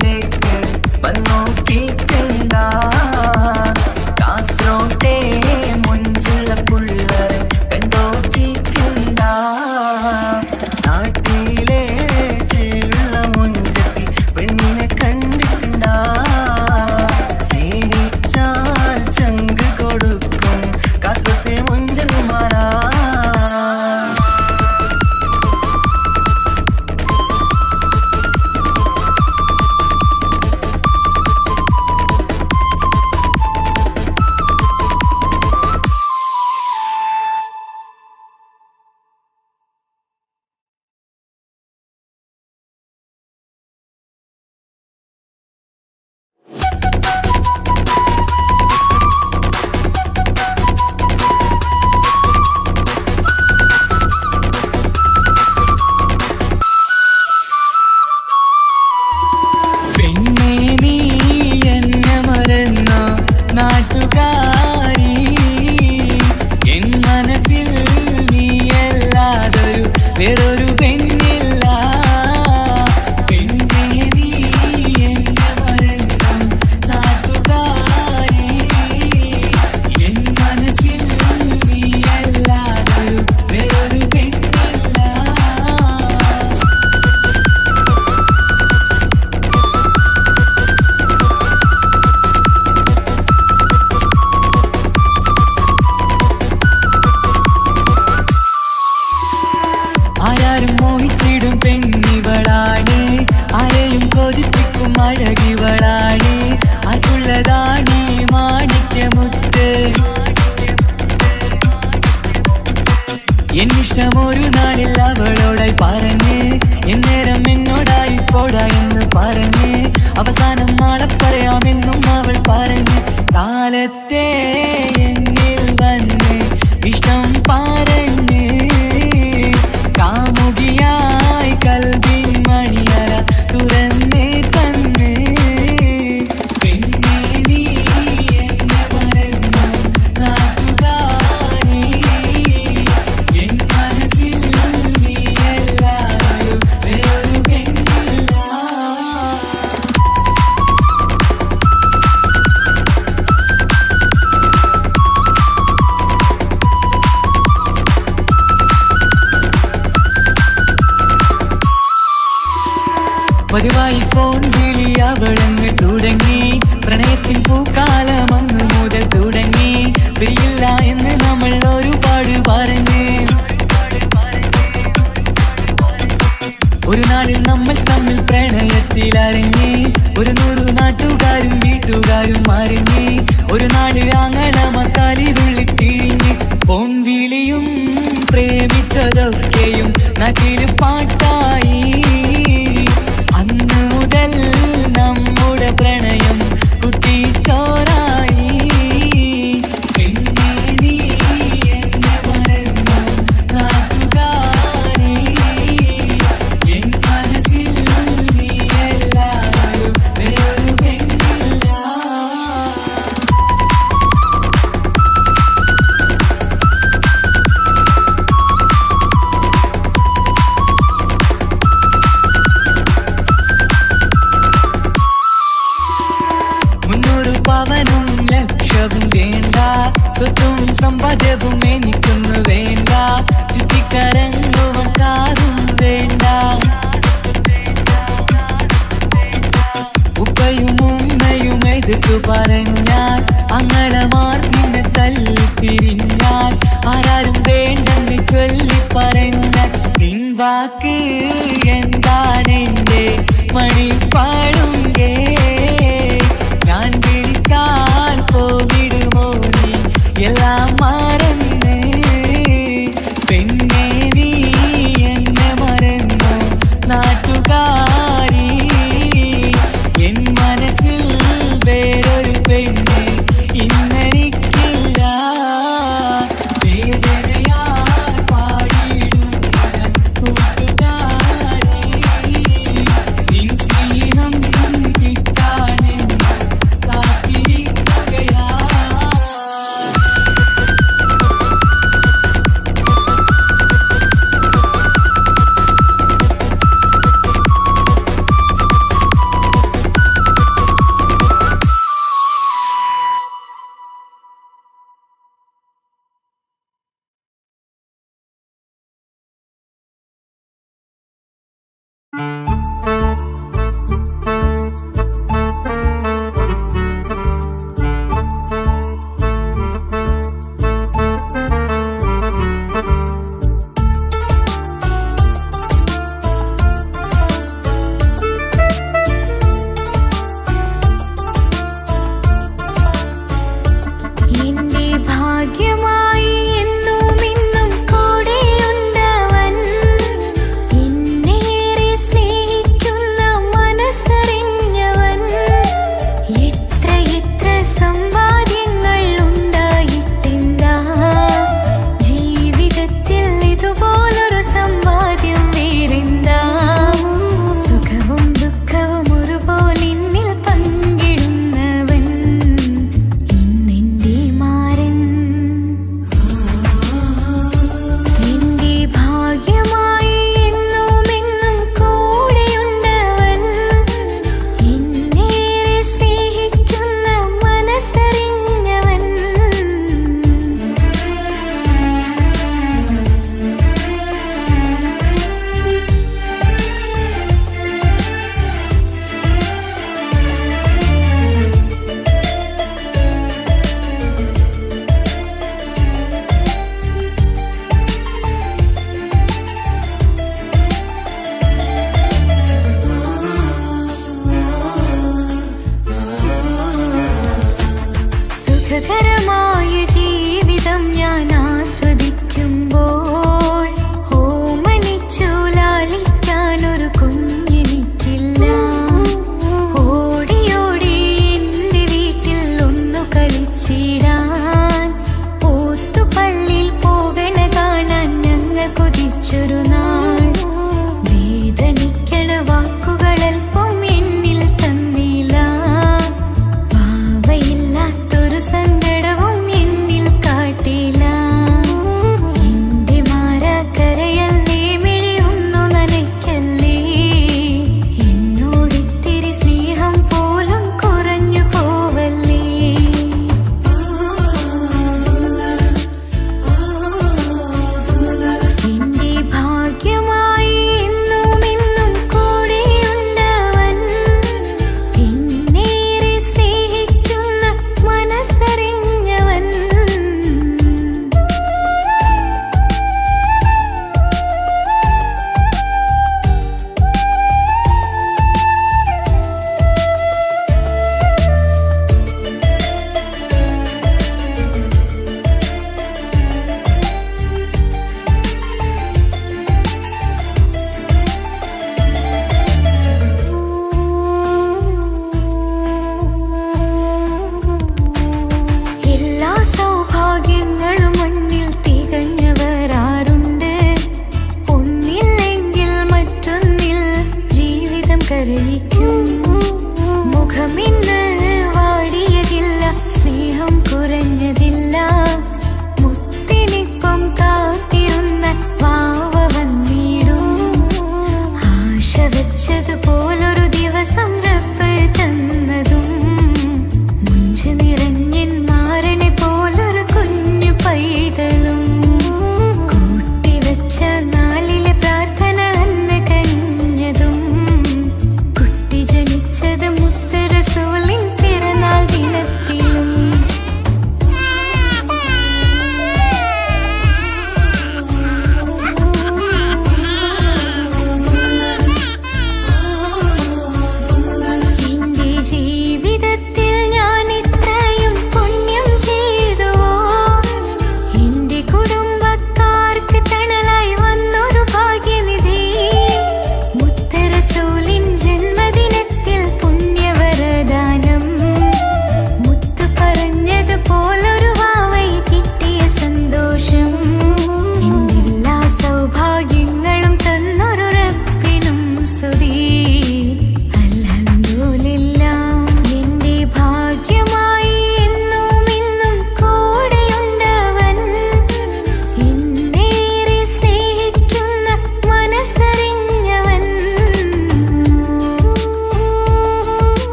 ഇഷ്ടമൊരു നാളിൽ അവളോടായി പറഞ്ഞ് എന്നേരം എന്നോടായി പോടാ എന്ന് പറഞ്ഞ് അവസാനം നാളെ പറയാമെന്നും അവൾ പറഞ്ഞ് കാലത്തെ എന്നിൽ വന്ന് ഇഷ്ടം പറഞ്ഞ് കാമുകിയായി കൽവിൻ മണിയറ തുറന്ന് തന്ന് പിന്നെ നീ എന്നെ മറന്നു നാട്ടുകാരി എൻ മനസ്സിൽ നീ എല്ലാവരും വേറൊരു പെണ്ണില്ല. പതിവായി ഫോൺ വിളി അവളങ്ങ് തുടങ്ങി പ്രണയത്തിൻ പൂക്കാലം അന്ന് മുതൽ തുടങ്ങി പിരിയില്ല എന്ന് നമ്മൾ ഒരുപാട് പറഞ്ഞ് ഒരു നാളിൽ നമ്മൾ തമ്മിൽ പ്രണയത്തിലറിഞ്ഞ് 100 നാട്ടുകാരും വീട്ടുകാരും അറിഞ്ഞ് ഒരു നാട് ആങ്ങളമത്താലി തുള്ളിത്തിരിഞ്ഞ് ഫോൺ വിളിയും പ്രേമിച്ചതൊക്കെയും നാട്ടിൽ പാട്ടായി അന്ന് മുതൽ നമ്മുടെ പ്രണയം കുട്ടിച്ചോറായി പിന്നെ നീ എന്നെ മറന്നു നാട്ടുകാരി എൻ മനസ്സിൽ നീ എല്ലാവരും വേറൊരു പെണ്ണില്ല. പവനും ലക്ഷവും വേണ്ട സ്വത്തും സമ്പാദ്യവും എനിക്കൊന്നു വേണ്ട ചുറ്റിക്കറങ്ങുവാൻ കാറും വേണ്ട ഉപ്പയും ഉമ്മയും എതിർത്തു പറഞ്ഞാൽ അങ്ങളമാർ നിന്നെ തല്ലിപ്പിരിഞ്ഞാൽ ആരാരും വേണ്ടെന്ന് ചൊല്ലി പറഞ്ഞാൽ നിൻ വാക്ക് എന്താണെന്റെ മണിപ്പാടുങ്കേ ഞാൻ വിളിച്ചാൽ പോവിടുമോ നീ എല്ലാം മറന്ന് പെണ്ണെ നീ എന്നെ മറന്നു നാട്ടുകാരി എൻ മനസ്സിൽ വേറൊരു പെണ്ണ് ഇന്നെനിക്കില്ല വേദനയാൽ പാടിയിടുന്ന കൂട്ടുകാരി നിൻ സ്നേഹം കിട്ടാനെന്ന് കാത്തിരിക്കുകയാ. എന്റെ ഭാഗ്യമായി എന്നും ഇന്നും കൂടെയുണ്ടവൻ എന്നേറെ സ്നേഹിക്കുന്ന മനസ്സറിഞ്ഞവൻ എത്ര എത്ര സമ്പാദ്യങ്ങൾ ഉണ്ടായിട്ടെന്താ ജീവിതത്തിൽ ഇതുപോലൊരു സമ്പാദ്യം വേറെന്താ സുഖവും ദുഃഖവും ഒരുപോലെ എന്നിൽ പങ്കിടുന്നവൻ ഇന്നെന്റെ മാരൻ എന്റെ ഭാഗ്യമായി എന്നും എന്നും കൂടെയുണ്ടവൻ എന്നേറെ സ്നേഹിക്കുന്ന മനസ്സറിഞ്ഞവൻ സുഖകരമായ ജീവിതം ഞാൻ ആസ്വദിക്കുമ്പോൾ തൊഴുതിടാൻ ഓത്തുപള്ളിയിൽ പോകണ കാണാൻ ഞങ്ങൾ കൊതിച്ചൊരു നാൾ. വേദനിക്കണ വാക്കുകളൽപ്പം എന്നിൽ തന്നില്ല, പാവയില്ലാത്തൊരു സങ്കടവും എന്നിൽ കാട്ടില്ല. എന്റെ മാറാക്കരയല്ലേ മിഴിയൊന്നു നനയ്ക്കല്ലേ, എന്നോടിത്തിരി സ്നേഹം പോലും കുറഞ്ഞു പോവല്ലേ. എന്റെ ഭാഗ്യം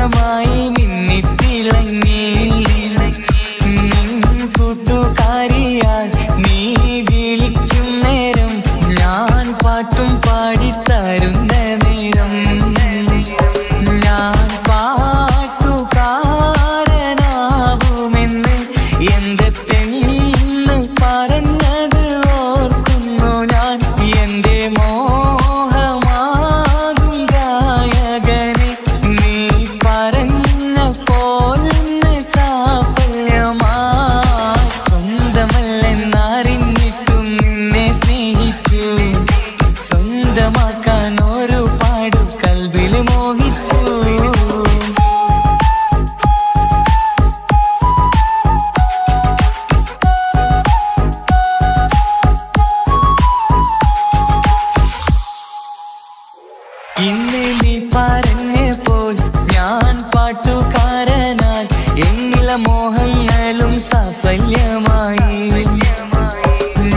നക്ഷത്രമായി മിന്നിത്തിളങ്ങി നിൻ കൂട്ടുകാരിയായി നീ വിളിക്കും നേരം ഞാൻ പാട്ടും പാടിത്തരുന്ന നേരം ഞാൻ പാട്ടുകാരനാവുമെന്ന് എന്റെ പെണ്ണ് പറഞ്ഞത് ഓർക്കുന്നു ഞാൻ എന്റെ മോഹമാകും ഗായകനെ നീ പറഞ്ഞ പോലൊന്ന് സാഫല്യമായി സ്വന്തമല്ലെന്നറിഞ്ഞിട്ടും നിന്നെ സ്നേഹിച്ചു സ്വന്തമാക്കാൻ ഒരുപാട് കൽബിൽ മോഹിച്ചു ഇന്ന് നീ പറഞ്ഞപ്പോൾ ഞാൻ പാട്ടുകാരനായി എന്നില മോഹങ്ങളും സാഫല്യമായി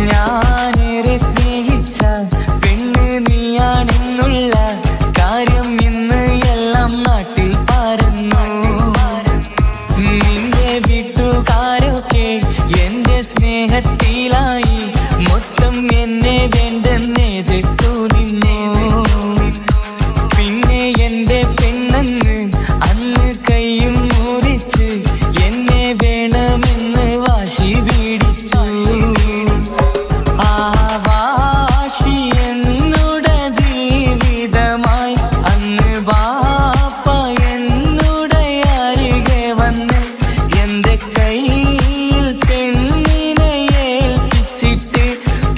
ഞാനേറെ സ്നേഹിച്ച പെണ്ണ് നീയാണെന്നുള്ള കാര്യം ഇന്ന് എല്ലാം നാട്ടിൽ പറഞ്ഞു നിന്റെ വീട്ടുകാരൊക്കെ എന്റെ സ്നേഹത്തിലായി മൊത്തം എന്നെ വേണ്ടെന്നെതിട്ടു നിന്നു പിന്നെ എന്റെ പെണ്ണെന്ന് അന്ന് കൈയും മുറിച്ച് എന്നെ വേണമെന്ന് വാശി പിടിച്ചു ആ വാശി എന്നുടെ ജീവിതമായി അന്ന് ബാപ്പ എന്നുടെ അരികെ വന്ന് എന്റെ കയ്യിൽ പെണ്ണിനെ ഏൽപ്പിച്ചിട്ട്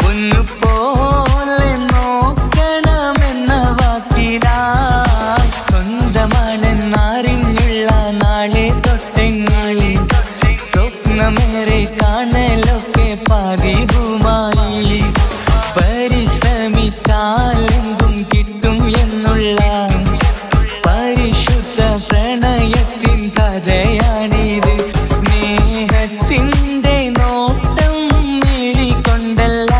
പൊന്നുപോലെ നോക്കണമെന്ന വാക്കിലായി സ്വന്തമാണെന്നറിഞ്ഞുള്ള നാളെ തൊട്ടെങ്ങാളി സ്വപ്നമേറെ കാണലൊക്കെ പതിവുമായി പരിശ്രമിച്ചാലെന്തും കിട്ടും എന്നുള്ള പരിശുദ്ധ പ്രണയത്തിൻ കഥയാണിത് സ്നേഹത്തിൻ്റെ നോട്ടം മിഴികൊണ്ടല്ല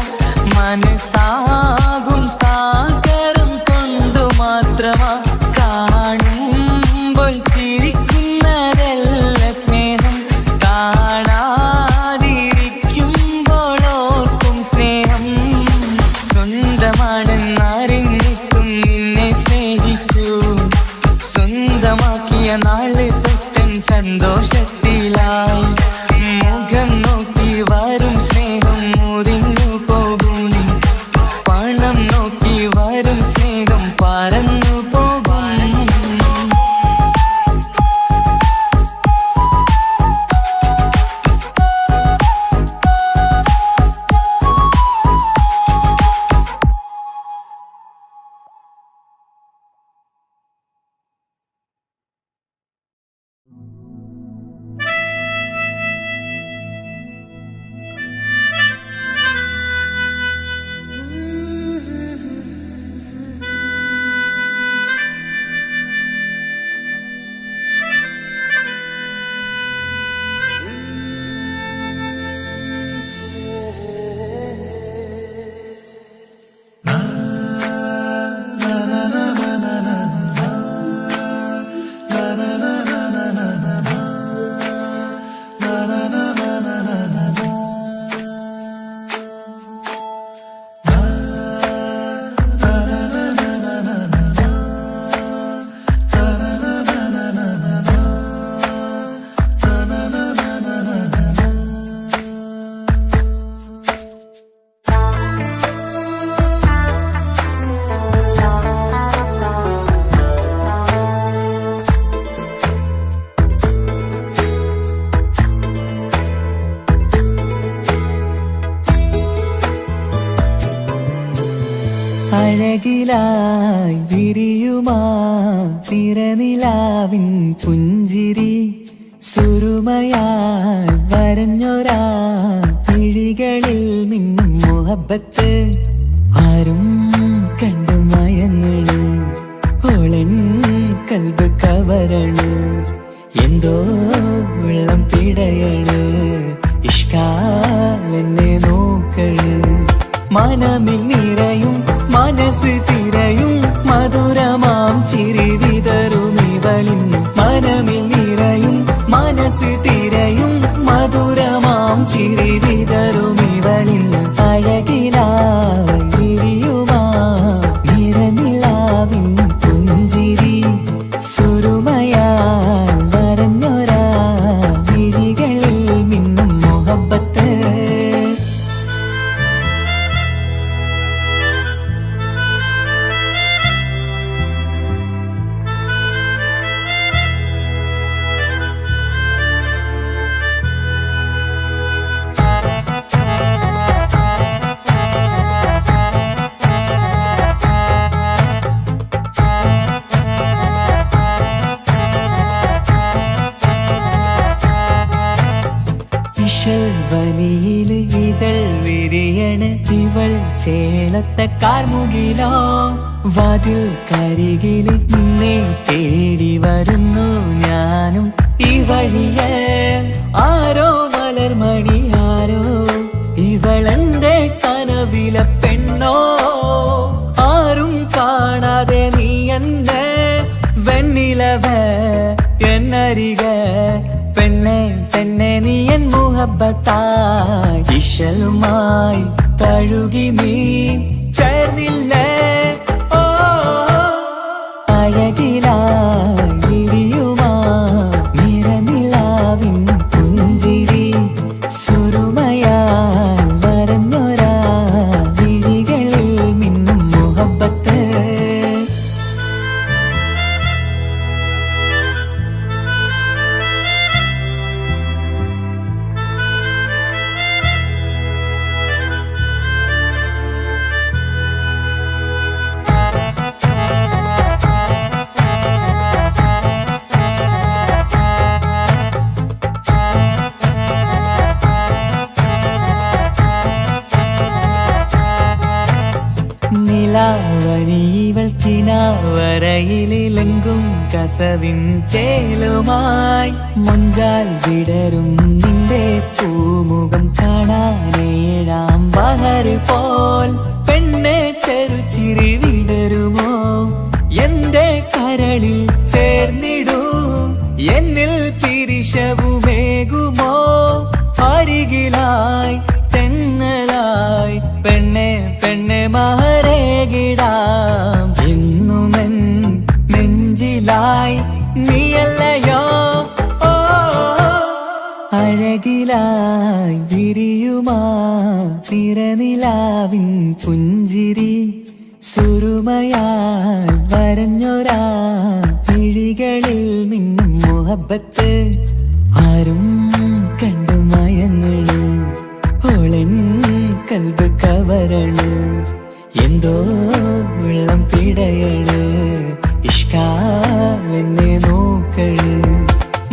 മനസ്സാകും സാഗരം കൊണ്ടു മാത്രമാ കാണുമ്പോൾ ചിരിക്കുന്നതല്ല സ്നേഹം കാണാതിരിക്കുമ്പോൾ ഓർക്കും സ്നേഹം സ്വന്തമാണെന്നറിഞ്ഞിട്ടും നിന്നെ സ്നേഹിച്ചു സ്വന്തമാക്കിയ നാള് തൊട്ടൻ സന്തോഷത്തിലായി മുഖം നോക്കി വരും സ്നേഹം മുറിഞ്ഞു പോകും പണം നോക്കി വരും സ്നേഹം പറന്നു പോകും അഴകിലായി വിരിയുമാ തിരനിലാവിൻ പുഞ്ചിരി സുരുമയായി വരഞ്ഞൊരാ പിഴികളിൽ മിന്നും മുഹബത്ത് ആരും കണ്ടു മയങ്ങള് ഓളൻ കൽബ് കവരണ് എന്തോ വെള്ളം പിടയണ് ഇഷ്കാലെന്നെ നോക്കള് മനമിൽ നിറയും മനസ്സ് തിരയും മധുരമാം ചിരി വിതറും ഇവളിൻ മന ചേലത്തെ കാർമുകിലോ വാതിൽ കരികിൽ നിന്നെ തേടി വരുന്നു ഞാനും ഈ വഴിയെ ആരോ മലർമണി ആരോ ഇവളെന്റെ കനവിലെ പെണ്ണോ ആരും കാണാതെ നീ എന്നെ വെണ്ണിലവ എന്നരിക പെണ്ണെ പെണ്ണെ നീ എൻ മുഹബത്തായി ഇശലുമായി തഴുകി നീ ചേർന്നില്ലേ ഓ അഴകിലായി വിരിയുമാ നിറനിലാവിൻ പുഞ്ചിരി സുറുമയാൽ വരഞ്ഞൊരാ വിഴികളിൽ മിന്നും മുഹബത്ത് നിലാവനിവൾ കിനാവരയിലെങ്കും കസവിൻ ചേലുമായി മൊഞ്ചാൽ വിടരും നിന്റെ പൂമുഖം കാണാനേഴാം ബഹർ പോൽ പെണ്ണെ ചെറുചിരി വിടരുമോ എന്റെ കരളിൽ ചേർന്നിടൂ എന്നിൽ പിരിശവുമേകുമോ അരികിലായി തെന്നലായി പെണ്ണെ പെണ്ണെ മഹരേകിടാം എന്നുമെൻ നെഞ്ചിലായി നീയല്ലയോ ഓ അഴകിലായി വിരിയുമാ തിരനിലാവിൻ പുഞ്ചിരി സുറുമയാൽ വരഞ്ഞൊരാ വിഴികളിൽ മിന്നും മുഹബത്ത് ആരും കണ്ടു മയങ്ങള് ഓളൻ കൽബ് കവരണ് എന്തോ വെള്ളം പിടയണ് ഇഷ്കാലെന്നെ നോക്കള്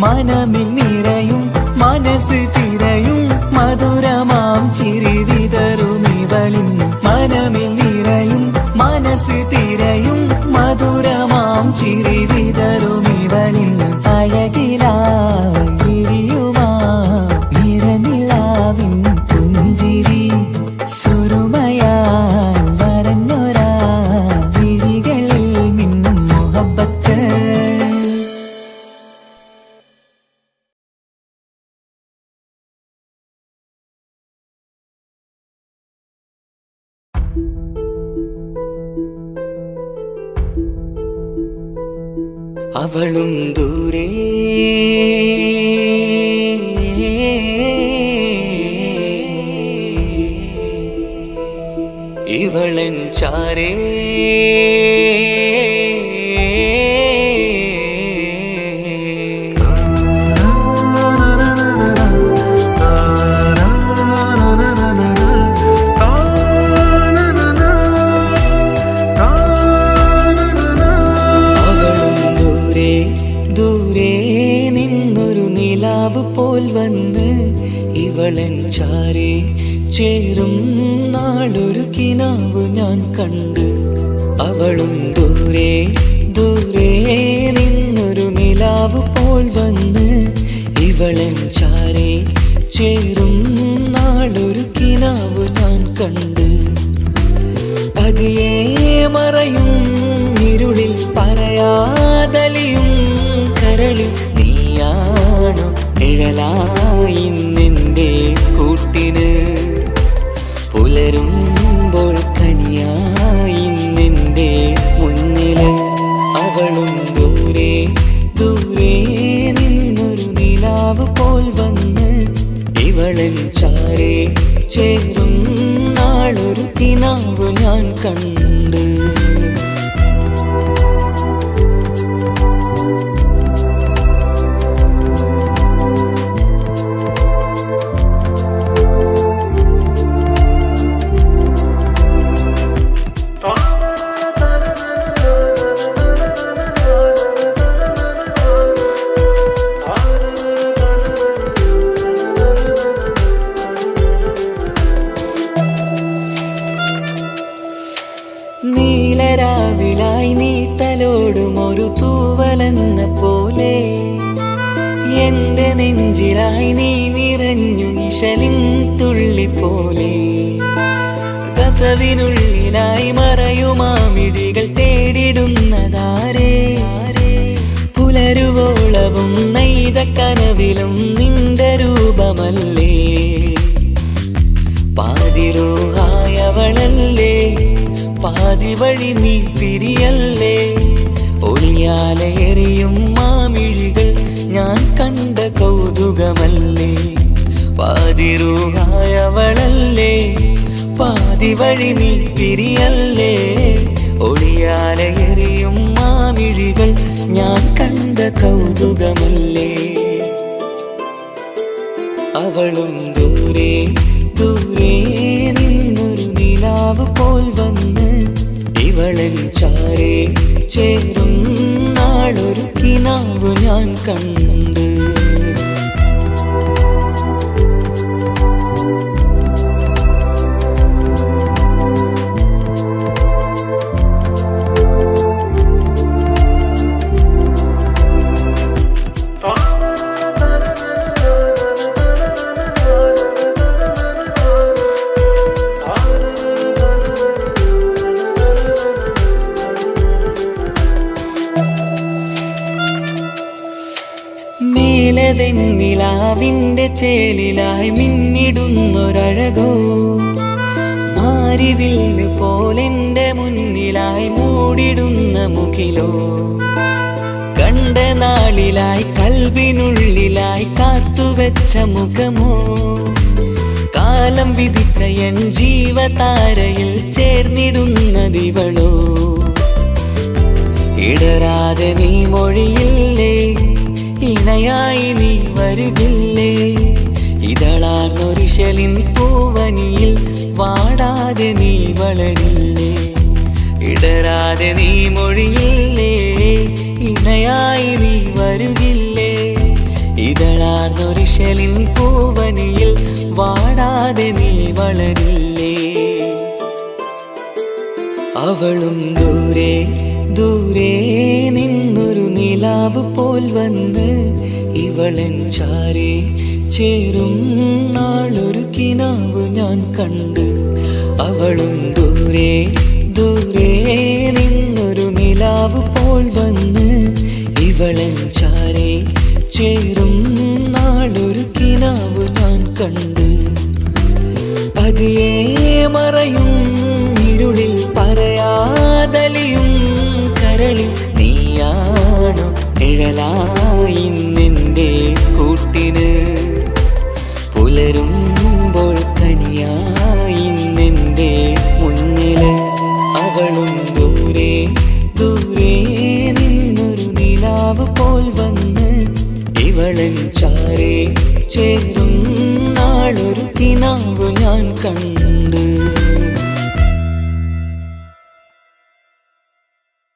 മനമിൽ നിറയും മനസ്സ് തിരയും മധുരമാം ചിരി വിതറും ഇവളിന്ന് മനമിൽ നിറയും മനസ്സ് തിരയും മധുരമാം ചിരി വിതറും ഇവളിന്ന് അഴകിലായി വിരിയുമാ നിറനിലാവിൻ പുഞ്ചിരി സുറുമയാൽ വരഞ്ഞൊരാ വിഴികളിൽ മിന്നും മുഹബത്ത് അവളും ദൂരെ ഇവളൻ ചാരേ പോൽ വന്ന് ഇവളൻ ചാരേ ചേരും നാളൊരു കിനാവ് ഞാൻ കണ്ട് അവളും ദൂരെ ദൂരെ നിന്നൊരു നിലാവ് പോൽ വന്ന് ഇവളൻ ചാരേ ചേരും നാളൊരു കിനാവ് ഞാൻ കണ്ട് പതിയെ മറയും ഇരുളിൽ പറയാതലിയും കരളിൽ നീയാണു നിഴലായി നിന്റെ കൂട്ടിന് പുലരുമ്പോൾ കണിയായി നിന്റെ മുന്നില് അവളും ദൂരെ ദൂരെ നിന്നൊരു നിലാവ് പോൽ വന്ന് ഇവളൻ ചാരേ ചേരും നാളൊരു കിനാവ് ഞാൻ കണ്ട് എന്റെ നെഞ്ചിലായി നീ നിറഞ്ഞു നിശലിൻ തുള്ളി പോലെ കസവിനുള്ളിലായി മറയുമാമിഴികൾ തേടിടുന്നതാരേ പുലരുവോളവും നെയ്ത കനവിലും നിന്റെ രൂപമല്ലേ പാതിരോഹായവളല്ലേ പാതി വഴി നീ തിരിയല്ലേ ഒളിയാലെറിയും മാമിഴികൾ ഞാൻ കണ്ട കൗതുകമല്ലേ പാതിരൂഹായവളല്ലേ പാതി വഴി നീ തിരിയല്ലേ ഒളിയാലെറിയും മാമിഴികൾ ഞാൻ കണ്ട കൗതുകമല്ലേ അവളും ദൂരെ ദൂരെ നിന്നൊരു നിലാവ് പോൽ വന്ന് ഇവളൻ ചാരേ ചേരും നാളൊരു കിനാവ് ഞാൻ കണ്ട് നിലാവിന്റെ ചേലിലായി മിന്നിടുന്നൊരഴകോ മാരിവില്ല് പോലെന്റെ മുന്നിലായി മൂടിടുന്ന മുകിലോ കണ്ട നാളിലായി കൽബിനുള്ളിലായി കാത്തുവെച്ച മുഖമോ കാലം വിധിച്ച എൻ ജീവതാരയിൽ ചേർന്നിടുന്നതിവളോ ഇടരാതെ നീ മൊഴിയില്ലേ ഇണയായി നീ വരുകില്ലേ ഇതളാർന്നൊരിശലിൻ പൂവനിയിൽ വാടാതെ നീ വളരില്ലേ ഇടരാതെ നീ മൊഴിയില്ലേ ഇണയായി നീ വരുകില്ലേ ഇതളാർന്നൊരിശലിൻ പൂവനിയിൽ വാടാതെ നീ വളരില്ലേ അവളും ദൂരെ ദൂരെ നിന്നൊരു നിലാവ് പോൽ വന്ന് ഇവളൻ ചാരേ ചേരും നാളൊരു കിനാവ് ഞാൻ കണ്ട് അവളും ദൂരെ ദൂരെ നിന്നൊരു നിലാവ് പോൽ വന്ന് ഇവളൻ ചാരേ ചേരും നാളൊരു കിനാവ് ഞാൻ കണ്ട് പതിയെ മറയും ഇരുളിൽ പറയാതലിയും കരളിൽ നീയാണു നിഴലായി നിന്റെ കൂട്ടിന് പുലരുമ്പോൾ കണിയായി നിന്റെ മുന്നില് അവളും ദൂരെ ദൂരെ നിന്നൊരു നിലാവ് പോൽ വന്ന് ഇവളൻ ചാരേ ചേരും നാളൊരു കിനാവ് ഞാൻ കണ്ട്